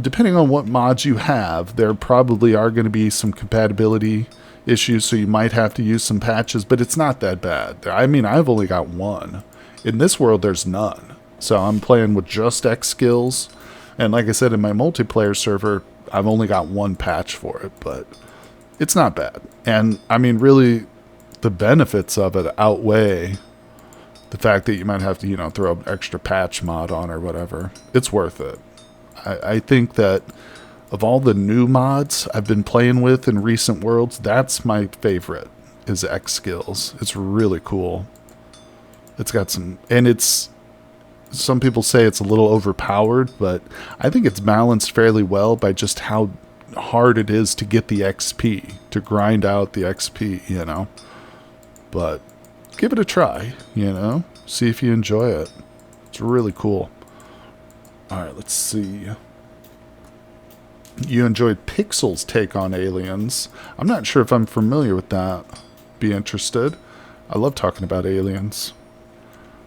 S1: depending on what mods you have, there probably are going to be some compatibility issues, so you might have to use some patches, but it's not that bad. I mean, I've only got one. In this world, there's none. So I'm playing with just X skills. And like I said, in my multiplayer server, I've only got one patch for it, but it's not bad. And I mean, really, the benefits of it outweigh the fact that you might have to, you know, throw an extra patch mod on or whatever. It's worth it. I think that of all the new mods I've been playing with in recent worlds, that's my favorite, is X skills. It's really cool. It's got some, and it's, some people say it's a little overpowered, but I think it's balanced fairly well by just how hard it is to get the XP, to grind out the XP, you know. But give it a try, you know. See if you enjoy it. It's really cool. Alright, let's see. You enjoyed Pixel's take on aliens. I'm not sure if I'm familiar with that. Be interested. I love talking about aliens.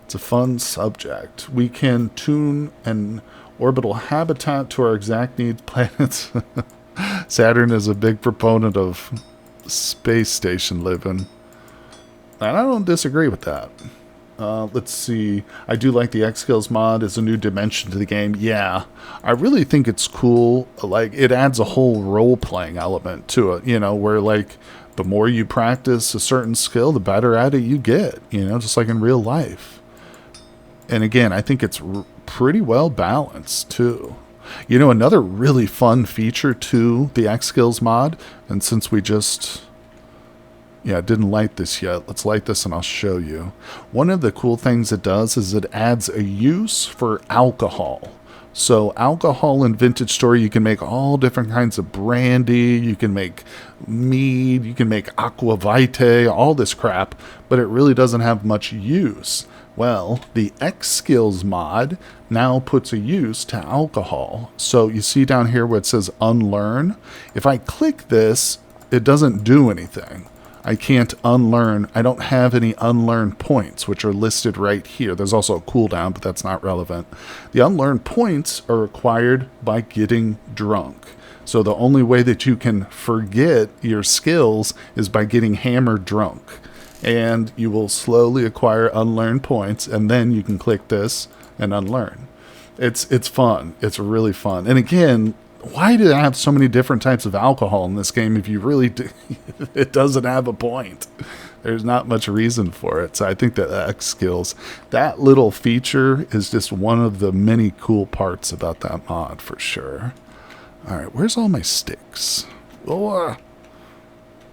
S1: It's a fun subject. We can tune an orbital habitat to our exact needs planets. Saturn is a big proponent of space station living. And I don't disagree with that. Let's see. I do like the X Skills mod as a new dimension to the game. Yeah, I really think it's cool. Like, it adds a whole role-playing element to it, you know, where, like, the more you practice a certain skill, the better at it you get, you know, just like in real life. And again, I think it's pretty well balanced, too. You know, another really fun feature to the X Skills mod, and since we just... yeah, didn't light this yet. Let's light this and I'll show you. One of the cool things it does is it adds a use for alcohol. So alcohol in Vintage Story, you can make all different kinds of brandy, you can make mead, you can make aqua vitae, all this crap, but it really doesn't have much use. Well, the X Skills mod now puts a use to alcohol. So you see down here where it says unlearn. If I click this, it doesn't do anything. I can't unlearn. I don't have any unlearned points, which are listed right here. There's also a cooldown, but that's not relevant. The unlearned points are acquired by getting drunk. So the only way that you can forget your skills is by getting hammered drunk. And you will slowly acquire unlearned points, and then you can click this and unlearn. It's fun. It's really fun. And again, why do I have so many different types of alcohol in this game if you really do? It doesn't have a point. There's not much reason for it. So I think that X Skills, that little feature is just one of the many cool parts about that mod for sure. All right, where's all my sticks? Oh,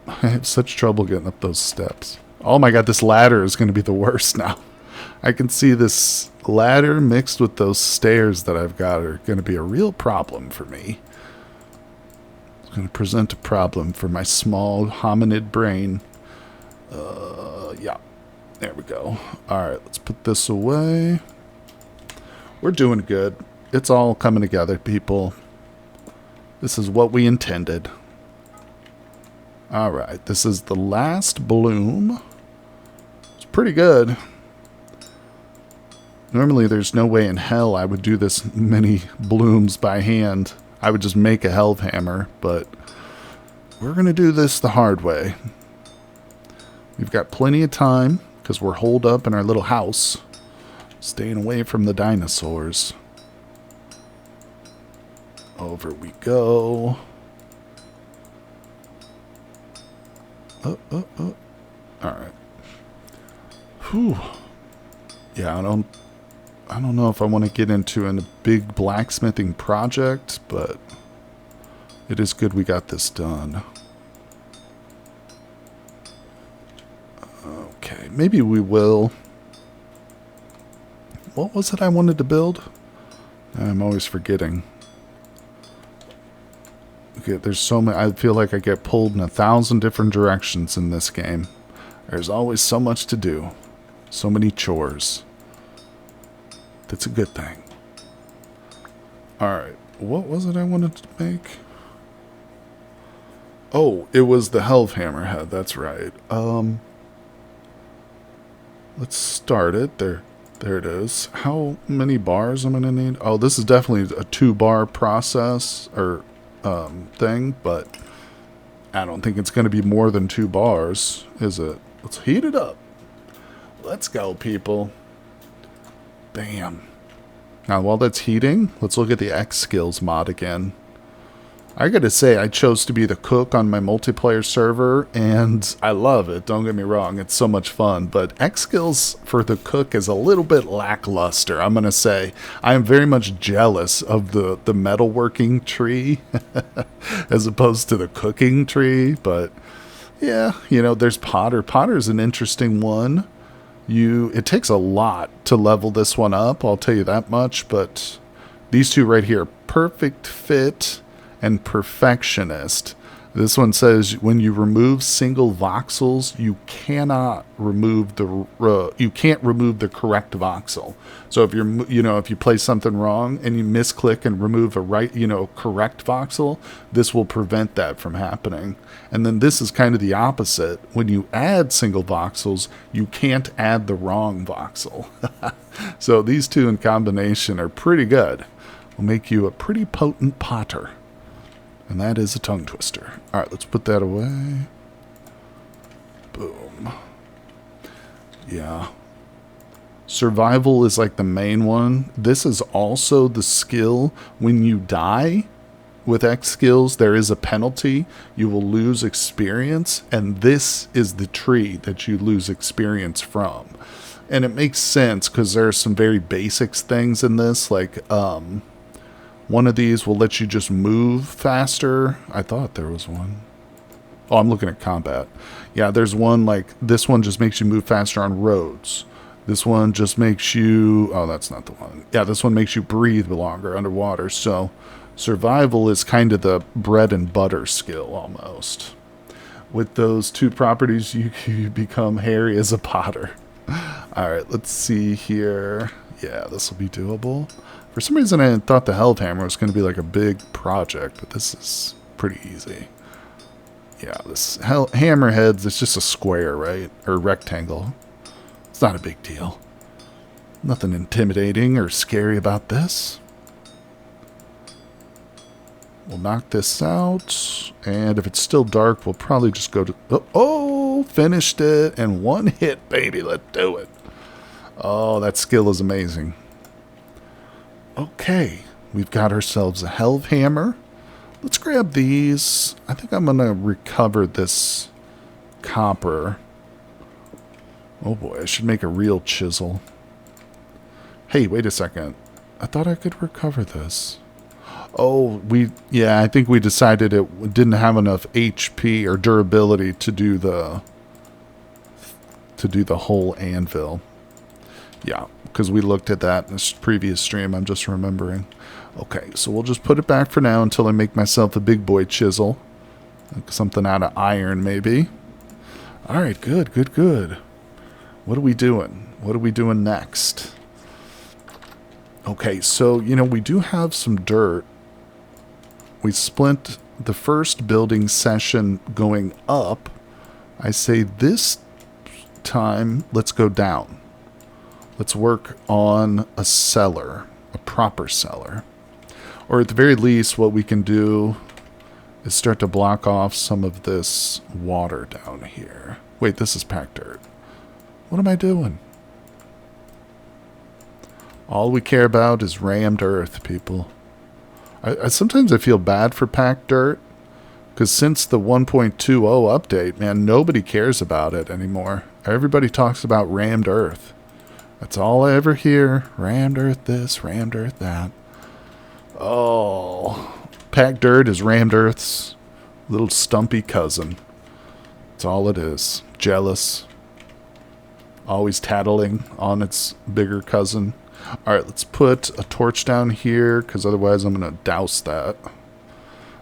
S1: I have such trouble getting up those steps. Oh my god, this ladder is going to be the worst now. I can see this ladder mixed with those stairs that I've got are going to be a real problem for me. It's going to present a problem for my small hominid brain. Yeah, there we go. Alright, let's put this away. We're doing good. It's all coming together, people. This is what we intended. Alright, this is the last bloom. It's pretty good. Normally, there's no way in hell I would do this many blooms by hand. I would just make a helve hammer, but we're going to do this the hard way. We've got plenty of time, because we're holed up in our little house, staying away from the dinosaurs. Over we go. Alright. Whew. Yeah, I don't know if I want to get into a big blacksmithing project, but it is good we got this done. Okay, maybe we will. What was it I wanted to build? I'm always forgetting. Okay, there's so many. I feel like I get pulled in 1,000 different directions in this game. There's always so much to do. So many chores. That's a good thing. Alright, what was it I wanted to make? Oh, it was the helve hammer head, that's right. Let's start it. There it is. How many bars am I going to need? Oh, this is definitely a 2-bar process, or thing, but I don't think it's going to be more than 2 bars, is it? Let's heat it up. Let's go, people. Bam. Now, while that's heating, let's look at the X skills mod again. I gotta say, I chose to be the cook on my multiplayer server, and I love it. Don't get me wrong, it's so much fun. But X skills for the cook is a little bit lackluster, I'm gonna say. I am very much jealous of the metalworking tree as opposed to the cooking tree. But yeah, you know, there's Potter. Potter's an interesting one. It takes a lot to level this one up, I'll tell you that much. But these two right here, perfect fit and perfectionist. This one says when you remove single voxels, you can't remove the correct voxel. So if if you place something wrong and you misclick and remove a correct voxel, this will prevent that from happening. And then this is kind of the opposite. When you add single voxels, you can't add the wrong voxel. So these two in combination are pretty good. Will make you a pretty potent potter. And that is a tongue twister. Alright, let's put that away. Boom. Yeah. Survival is like the main one. This is also the skill. When you die with X skills, there is a penalty. You will lose experience. And this is the tree that you lose experience from. And it makes sense because there are some very basic things in this. Like, one of these will let you just move faster. I thought there was one. Oh, I'm looking at combat. Yeah, there's one like this one just makes you move faster on roads. This one just makes you... Oh, that's not the one. Yeah, this one makes you breathe longer underwater. So survival is kind of the bread and butter skill almost. With those two properties, you become hairy as a potter. All right, let's see here. Yeah, this will be doable. For some reason, I thought the Hellhammer was going to be like a big project, but this is pretty easy. Yeah, this hammerheads, it's just a square, right? Or rectangle. It's not a big deal. Nothing intimidating or scary about this. We'll knock this out. And if it's still dark, we'll probably just go to... Oh, finished it. And one hit, baby. Let's do it. Oh, that skill is amazing. Okay, we've got ourselves a Hellhammer. Let's grab these. I think I'm going to recover this copper. Oh boy, I should make a real chisel. Hey, wait a second. I thought I could recover this. Oh, I think we decided it didn't have enough HP or durability to do the whole anvil. Yeah, because we looked at that in this previous stream, I'm just remembering. Okay, so we'll just put it back for now until I make myself a big boy chisel. Like something out of iron, maybe. Alright, good. What are we doing? What are we doing next? Okay, so, we do have some dirt. We split the first building session going up. I say this time, let's go down. Let's work on a cellar, a proper cellar. Or at the very least, what we can do is start to block off some of this water down here. Wait, this is packed dirt. What am I doing? All we care about is rammed earth, people. Sometimes I feel bad for packed dirt, because since the 1.20 update, man, nobody cares about it anymore. Everybody talks about rammed earth. That's all I ever hear. Rammed earth this, rammed earth that. Oh, packed dirt is rammed earth's little stumpy cousin. That's all it is. Jealous. Always tattling on its bigger cousin. Alright, let's put a torch down here, because otherwise I'm going to douse that.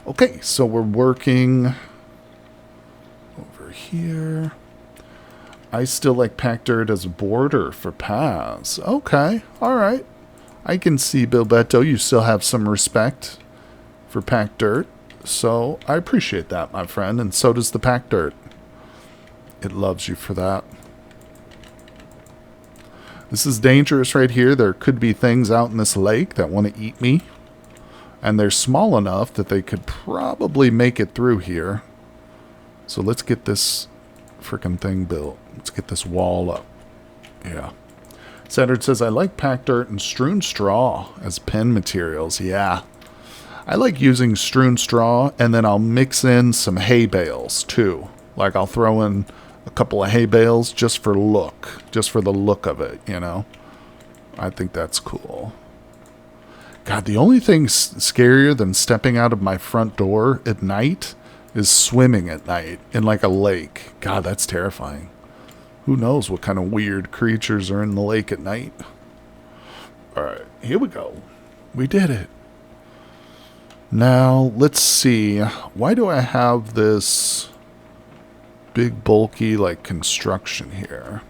S1: Okay, so we're working over here. I still like packed dirt as a border for paths. Okay, alright. I can see, Bilbetto, you still have some respect for packed dirt. So, I appreciate that, my friend, and so does the packed dirt. It loves you for that. This is dangerous right here. There could be things out in this lake that want to eat me. And they're small enough that they could probably make it through here. So let's get this freaking thing built. Let's get this wall up. Yeah. Saturn says, I like packed dirt and strewn straw as pen materials. Yeah. I like using strewn straw, and then I'll mix in some hay bales, too. Like, I'll throw in a couple of hay bales just for look. Just for the look of it, you know? I think that's cool. God, the only thing scarier than stepping out of my front door at night is swimming at night in, like, a lake. God, that's terrifying. Who knows what kind of weird creatures are in the lake at night? Alright, here we go. We did it. Now, let's see. Why do I have this big, bulky, like, construction here?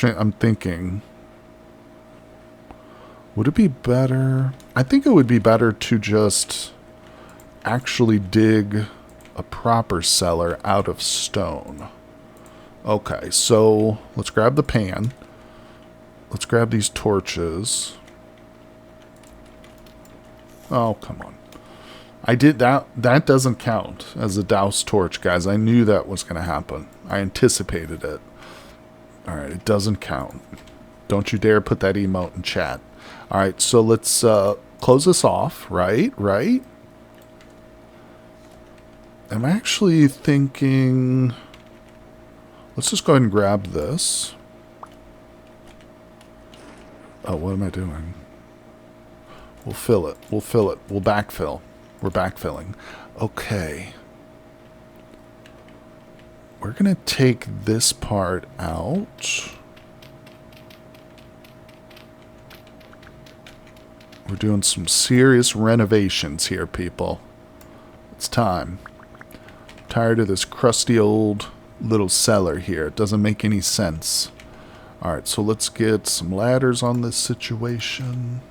S1: I'm thinking, would it be better? I think it would be better to just actually dig a proper cellar out of stone. Okay, so let's grab the pan. Let's grab these torches. Oh, come on. I did that. That doesn't count as a douse torch, guys. I knew that was going to happen. I anticipated it. Alright, it doesn't count. Don't you dare put that emote in chat. Alright, so let's close this off. Right? I'm actually thinking... Let's just go ahead and grab this. Oh, what am I doing? We'll fill it. We'll backfill. We're backfilling. Okay. We're going to take this part out. We're doing some serious renovations here, people. It's time. I'm tired of this crusty old little cellar here. It doesn't make any sense. Alright, so let's get some ladders on this situation.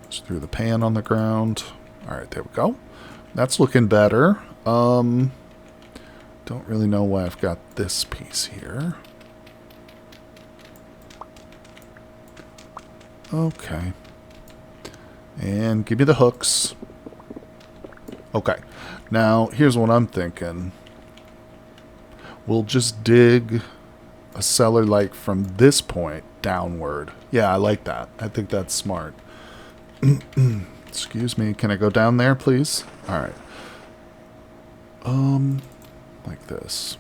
S1: Just threw the pan on the ground. Alright, there we go. That's looking better. Don't really know why I've got this piece here. Okay. And give me the hooks. Okay. Now, here's what I'm thinking. We'll just dig a cellar like from this point downward. Yeah, I like that. I think that's smart. Excuse me. Can I go down there, please? All right. Like this.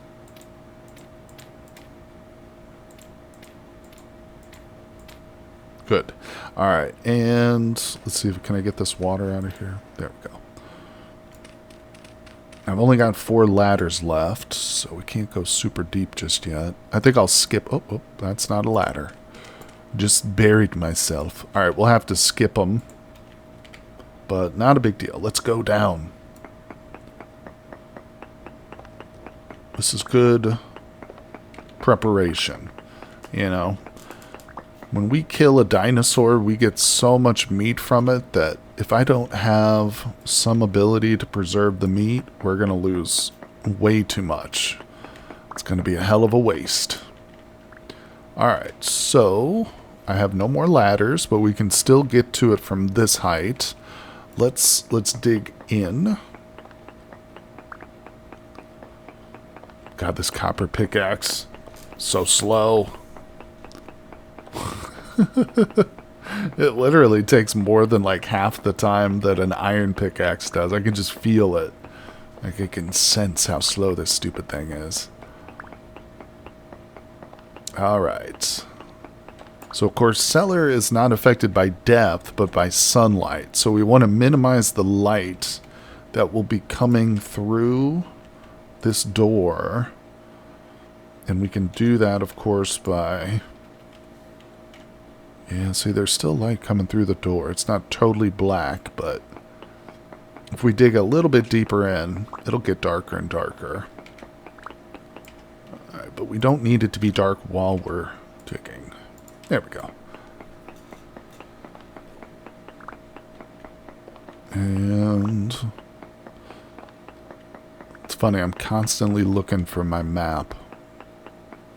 S1: Good. All right. And let's see if can I get this water out of here. There we go. I've only got 4 ladders left, so we can't go super deep just yet. I think I'll skip. Oh, that's not a ladder. Just buried myself. All right, we'll have to skip them. But not a big deal. Let's go down. This is good preparation. You know, when we kill a dinosaur, we get so much meat from it that if I don't have some ability to preserve the meat, we're going to lose way too much. It's going to be a hell of a waste. Alright, so I have no more ladders, but we can still get to it from this height. Let's dig in. God, this copper pickaxe, so slow. It literally takes more than like half the time that an iron pickaxe does. I can just feel it. Like I can sense how slow this stupid thing is. Alright. So of course cellar is not affected by depth but by sunlight. So we want to minimize the light that will be coming through this door. And we can do that of course by... Yeah, see, there's still light coming through the door. It's not totally black, but if we dig a little bit deeper in, it'll get darker and darker. Alright, but we don't need it to be dark while we're digging. There we go. And it's funny, I'm constantly looking for my map.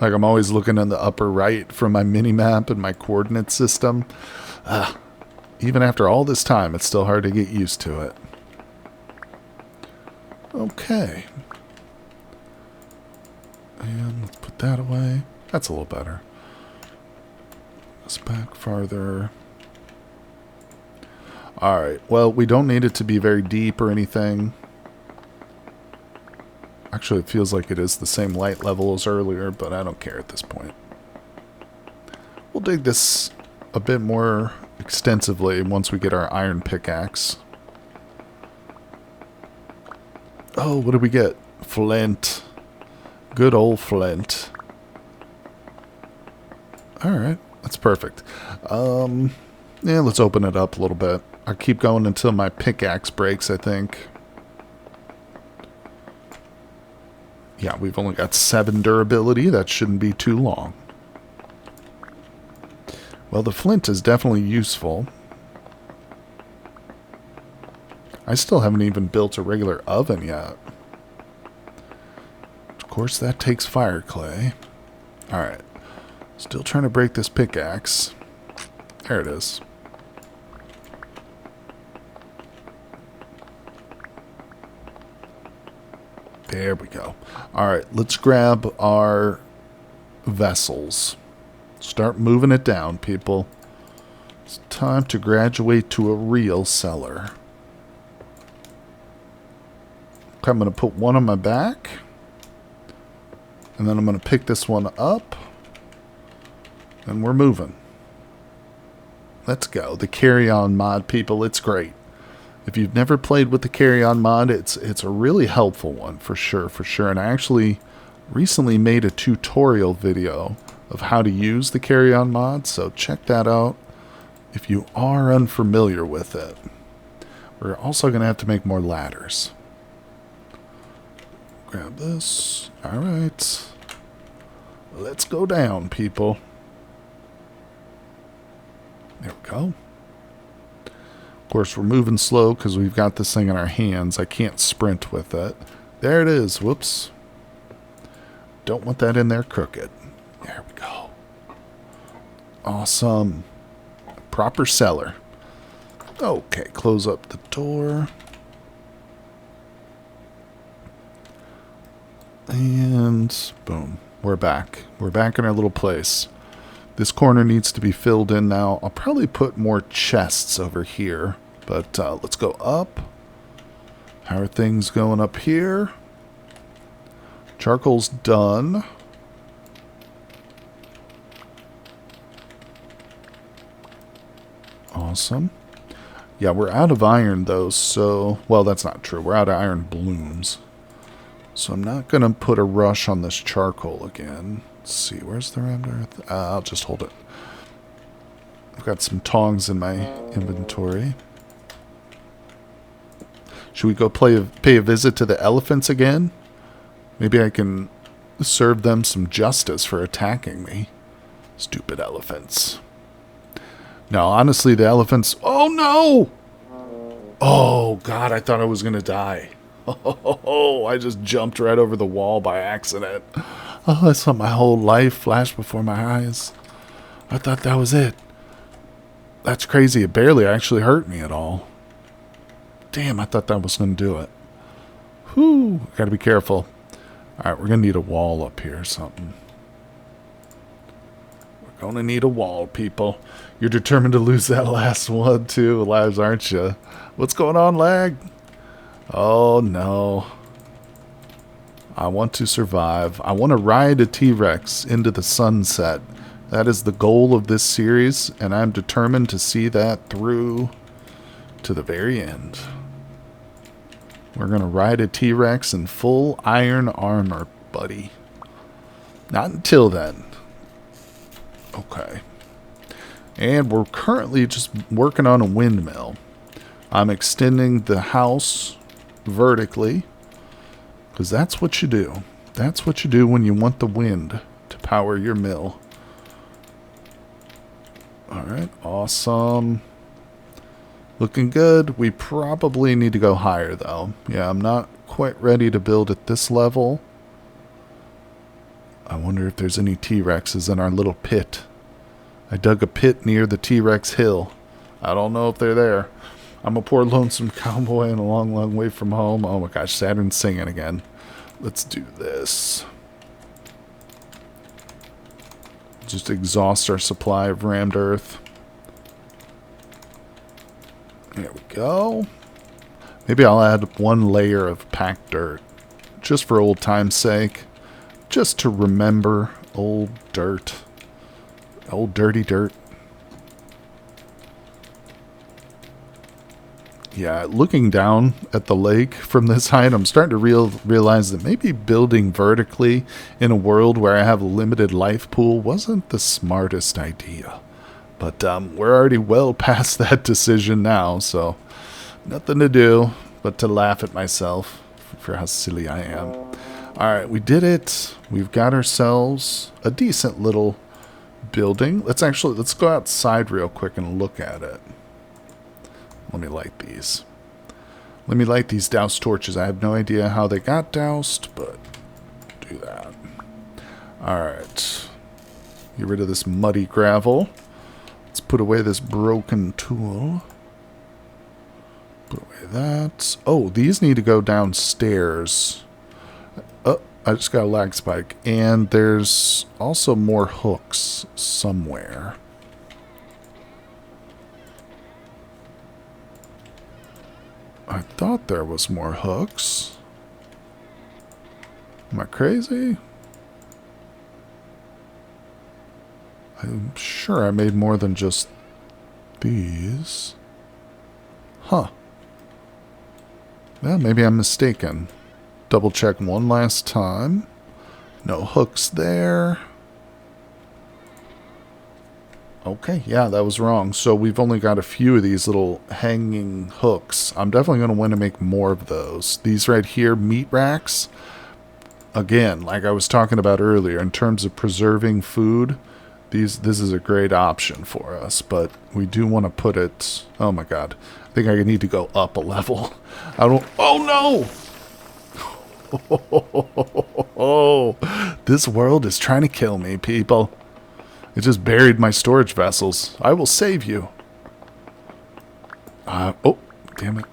S1: Like, I'm always looking in the upper right for my mini-map and my coordinate system. Even after all this time, it's still hard to get used to it. Okay. And let's put that away. That's a little better. Let's back farther. Alright, well, we don't need it to be very deep or anything. Actually, it feels like it is the same light level as earlier, but I don't care at this point. We'll dig this a bit more extensively once we get our iron pickaxe. Oh, what did we get? Flint. Good old flint. Alright, that's perfect. Yeah, let's open it up a little bit. I'll keep going until my pickaxe breaks, I think. Yeah, we've only got 7 durability. That shouldn't be too long. Well, the flint is definitely useful. I still haven't even built a regular oven yet. Of course, that takes fire clay. Alright. Still trying to break this pickaxe. There it is. There we go. Alright, let's grab our vessels. Start moving it down, people. It's time to graduate to a real cellar. Okay, I'm going to put one on my back. And then I'm going to pick this one up. And we're moving. Let's go. The carry-on mod, people, it's great. If you've never played with the carry-on mod, it's a really helpful one, for sure. And I actually recently made a tutorial video of how to use the carry-on mod, so check that out if you are unfamiliar with it. We're also going to have to make more ladders. Grab this. Alright. Let's go down, people. There we go. Of course, we're moving slow because we've got this thing in our hands. I can't sprint with it. There it is. Whoops. Don't want that in there crooked. There we go. Awesome. Proper cellar. Okay, close up the door. And boom. We're back. We're back in our little place. This corner needs to be filled in now. I'll probably put more chests over here. But let's go up. How are things going up here? Charcoal's done. Awesome. Yeah, we're out of iron, though, so... Well, that's not true. We're out of iron blooms. So I'm not going to put a rush on this charcoal again. Let's see, where's the red earth? I'll just hold it. I've got some tongs in my inventory. Should we go pay a visit to the elephants again? Maybe I can serve them some justice for attacking me. Stupid elephants. No, honestly, the elephants... Oh, no! Oh, God, I thought I was going to die. Oh, I just jumped right over the wall by accident. Oh, I saw my whole life flash before my eyes. I thought that was it. That's crazy. It barely actually hurt me at all. Damn, I thought that was going to do it. Whew, gotta be careful. Alright, we're going to need a wall up here or something. We're going to need a wall, people. You're determined to lose that last one, too, lives, aren't you? What's going on, lag? Oh, no. I want to survive. I want to ride a T-Rex into the sunset. That is the goal of this series, and I'm determined to see that through to the very end. We're going to ride a T-Rex in full iron armor, buddy. Not until then. Okay. And we're currently just working on a windmill. I'm extending the house vertically, because that's what you do. That's what you do when you want the wind to power your mill. Alright, awesome. Looking good. We probably need to go higher, though. Yeah, I'm not quite ready to build at this level. I wonder if there's any T-Rexes in our little pit. I dug a pit near the T-Rex hill. I don't know if they're there. I'm a poor lonesome cowboy and a long, long way from home. Oh my gosh, Saturn's singing again. Let's do this. Just exhaust our supply of rammed earth. There we go. Maybe I'll add one layer of packed dirt. Just for old time's sake. Just to remember old dirt. Old dirty dirt. Yeah, looking down at the lake from this height, I'm starting to realize that maybe building vertically in a world where I have a limited life pool wasn't the smartest idea. But we're already well past that decision now, so nothing to do but to laugh at myself for how silly I am. Alright, we did it. We've got ourselves a decent little building. Let's go outside real quick and look at it. Let me light these. Let me light these doused torches. I have no idea how they got doused, but do that. Alright. Get rid of this muddy gravel. Let's put away this broken tool. Put away that. Oh, these need to go downstairs. Oh, I just got a lag spike. And there's also more hooks somewhere. I thought there was more hooks. Am I crazy? I'm sure I made more than just these. Huh. Well, maybe I'm mistaken. Double check one last time. No hooks there. Okay, yeah, that was wrong. So we've only got a few of these little hanging hooks. I'm definitely going to want to make more of those. These right here, meat racks. Again, like I was talking about earlier, in terms of preserving food, this is a great option for us. But we do want to put it... Oh my god. I think I need to go up a level. I don't... Oh no! Oh, this world is trying to kill me, people. It just buried my storage vessels. I will save you. Oh, damn it.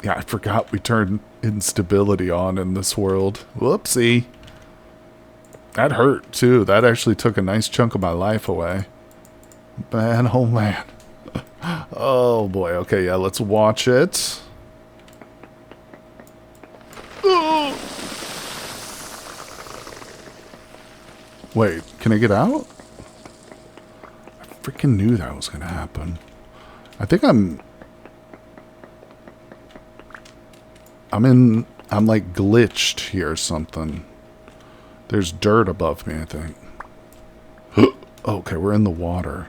S1: Yeah, I forgot we turned instability on in this world. Whoopsie. That hurt, too. That actually took a nice chunk of my life away. Man, oh man. Oh, boy. Okay, yeah, let's watch it. Oh. Wait, can I get out? Freaking knew that was going to happen. I think I'm like glitched here or something. There's dirt above me, I think. Okay, we're in the water.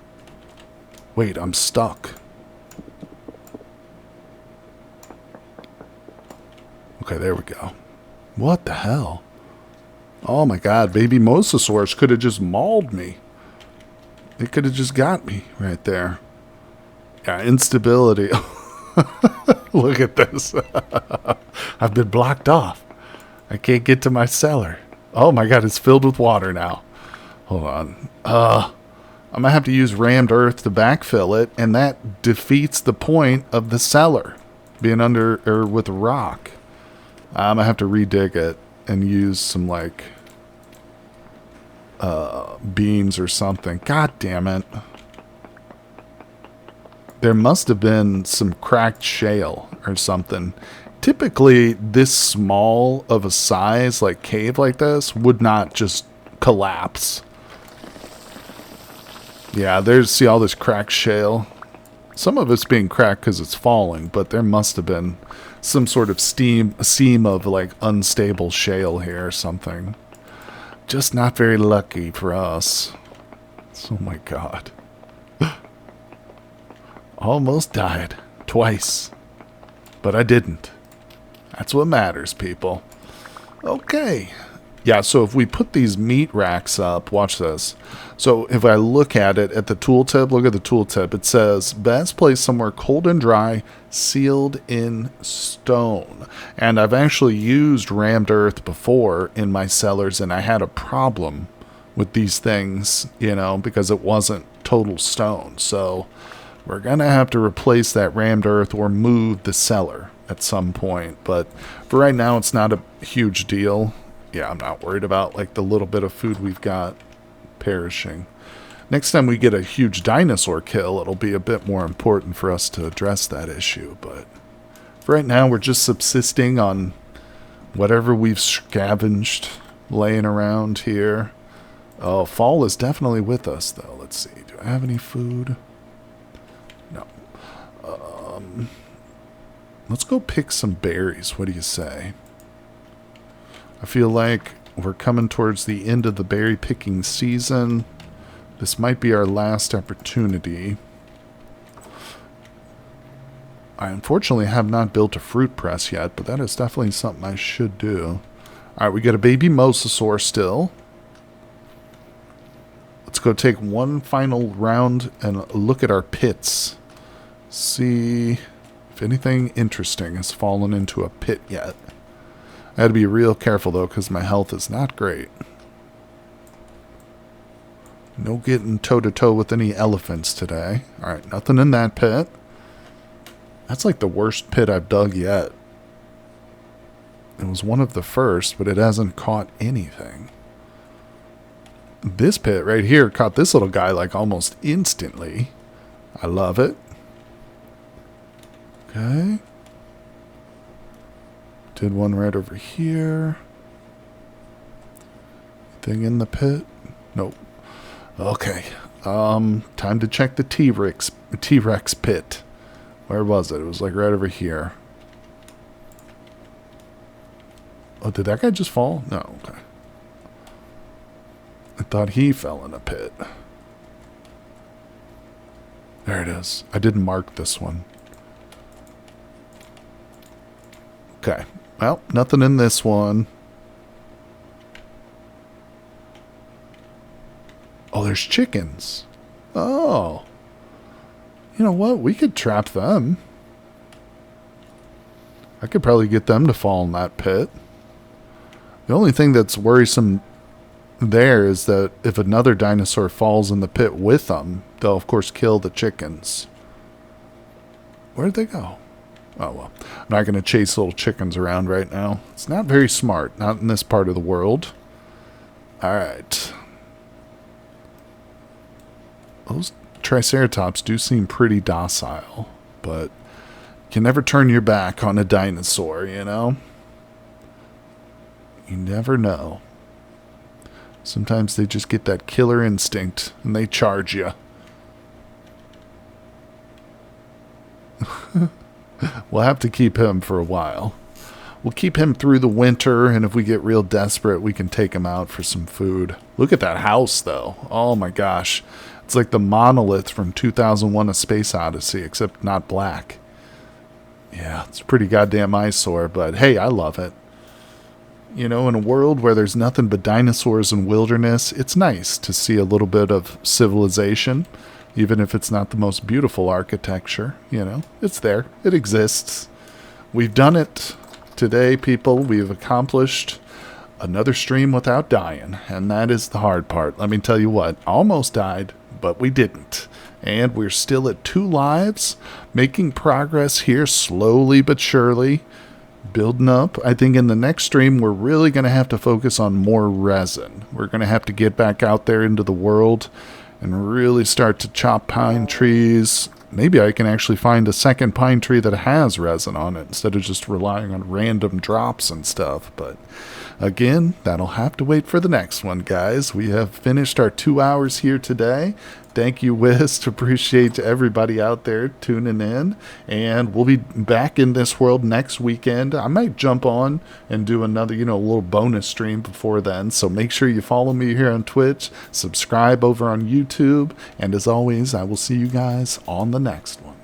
S1: Wait, I'm stuck. Okay, there we go. What the hell? Oh my god, baby mosasaurus could have just mauled me. It could have just got me right there. Yeah, instability. Look at this. I've been blocked off. I can't get to my cellar. Oh my god, it's filled with water now. Hold on. I'm going to have to use rammed earth to backfill it, and that defeats the point of the cellar being under or with a rock. I'm going to have to redig it and use some like beams or something. God damn it. There must have been some cracked shale or something. Typically, this small of a size, like cave like this, would not just collapse. Yeah, see all this cracked shale. Some of it's being cracked because it's falling, but there must have been some sort of seam of like unstable shale here or something. Just not very lucky for us. Oh my god. Almost died. Twice. But I didn't. That's what matters, people. Okay. Yeah, so if we put these meat racks up, watch this. So if I look at it at the tooltip, look at the tooltip. It says, best place somewhere cold and dry, sealed in stone. And I've actually used rammed earth before in my cellars, and I had a problem with these things, you know, because it wasn't total stone. So we're going to have to replace that rammed earth or move the cellar at some point. But for right now, it's not a huge deal. Yeah, I'm not worried about like the little bit of food we've got. perishing. Next time we get a huge dinosaur kill, it'll be a bit more important for us to address that issue. But for right now, we're just subsisting on whatever we've scavenged laying around here. Oh, fall is definitely with us, though. Let's see. Do I have any food? No. Let's go pick some berries. What do you say? I feel like we're coming towards the end of the berry picking season. This might be our last opportunity. I unfortunately have not built a fruit press yet, but that is definitely something I should do. Alright, we got a baby mosasaur still. Let's go take one final round and look at our pits. See if anything interesting has fallen into a pit yet. I had to be real careful though, because my health is not great. No getting toe-to-toe with any elephants today. Alright, nothing in that pit. That's like the worst pit I've dug yet. It was one of the first, but it hasn't caught anything. This pit right here caught this little guy like almost instantly. I love it. Okay. Did one right over here. Anything in the pit? Nope. Okay. Time to check the T-Rex pit. Where was it? It was like right over here. Oh, did that guy just fall? No, okay. I thought he fell in a pit. There it is. I didn't mark this one. Okay. Well, nothing in this one. Oh, there's chickens. Oh. You know what? We could trap them. I could probably get them to fall in that pit. The only thing that's worrisome there is that if another dinosaur falls in the pit with them, they'll of course kill the chickens. Where'd they go? Oh well. I'm not going to chase little chickens around right now. It's not very smart. Not in this part of the world. Alright. Those Triceratops do seem pretty docile, but you can never turn your back on a dinosaur, you know? You never know. Sometimes they just get that killer instinct and they charge you. We'll have to keep him for a while. We'll keep him through the winter, and if we get real desperate, we can take him out for some food. Look at that house, though. Oh my gosh. It's like the monolith from 2001: A Space Odyssey, except not black. Yeah, it's a pretty goddamn eyesore, but hey, I love it. You know, in a world where there's nothing but dinosaurs and wilderness, it's nice to see a little bit of civilization, even if it's not the most beautiful architecture. You know, it's there. It exists. We've done it today, people. We've accomplished another stream without dying, and that is the hard part. Let me tell you what, almost died, but we didn't. And we're still at 2 lives, making progress here slowly but surely. Building up. I think in the next stream we're really going to have to focus on more resin. We're going to have to get back out there into the world and really start to chop pine trees. Maybe I can actually find a second pine tree that has resin on it instead of just relying on random drops and stuff. But again, that'll have to wait for the next one, guys. We have finished our 2 hours here today. Thank you, Wist. Appreciate everybody out there tuning in. And we'll be back in this world next weekend. I might jump on and do another, you know, little bonus stream before then. So make sure you follow me here on Twitch. Subscribe over on YouTube. And as always, I will see you guys on the next one.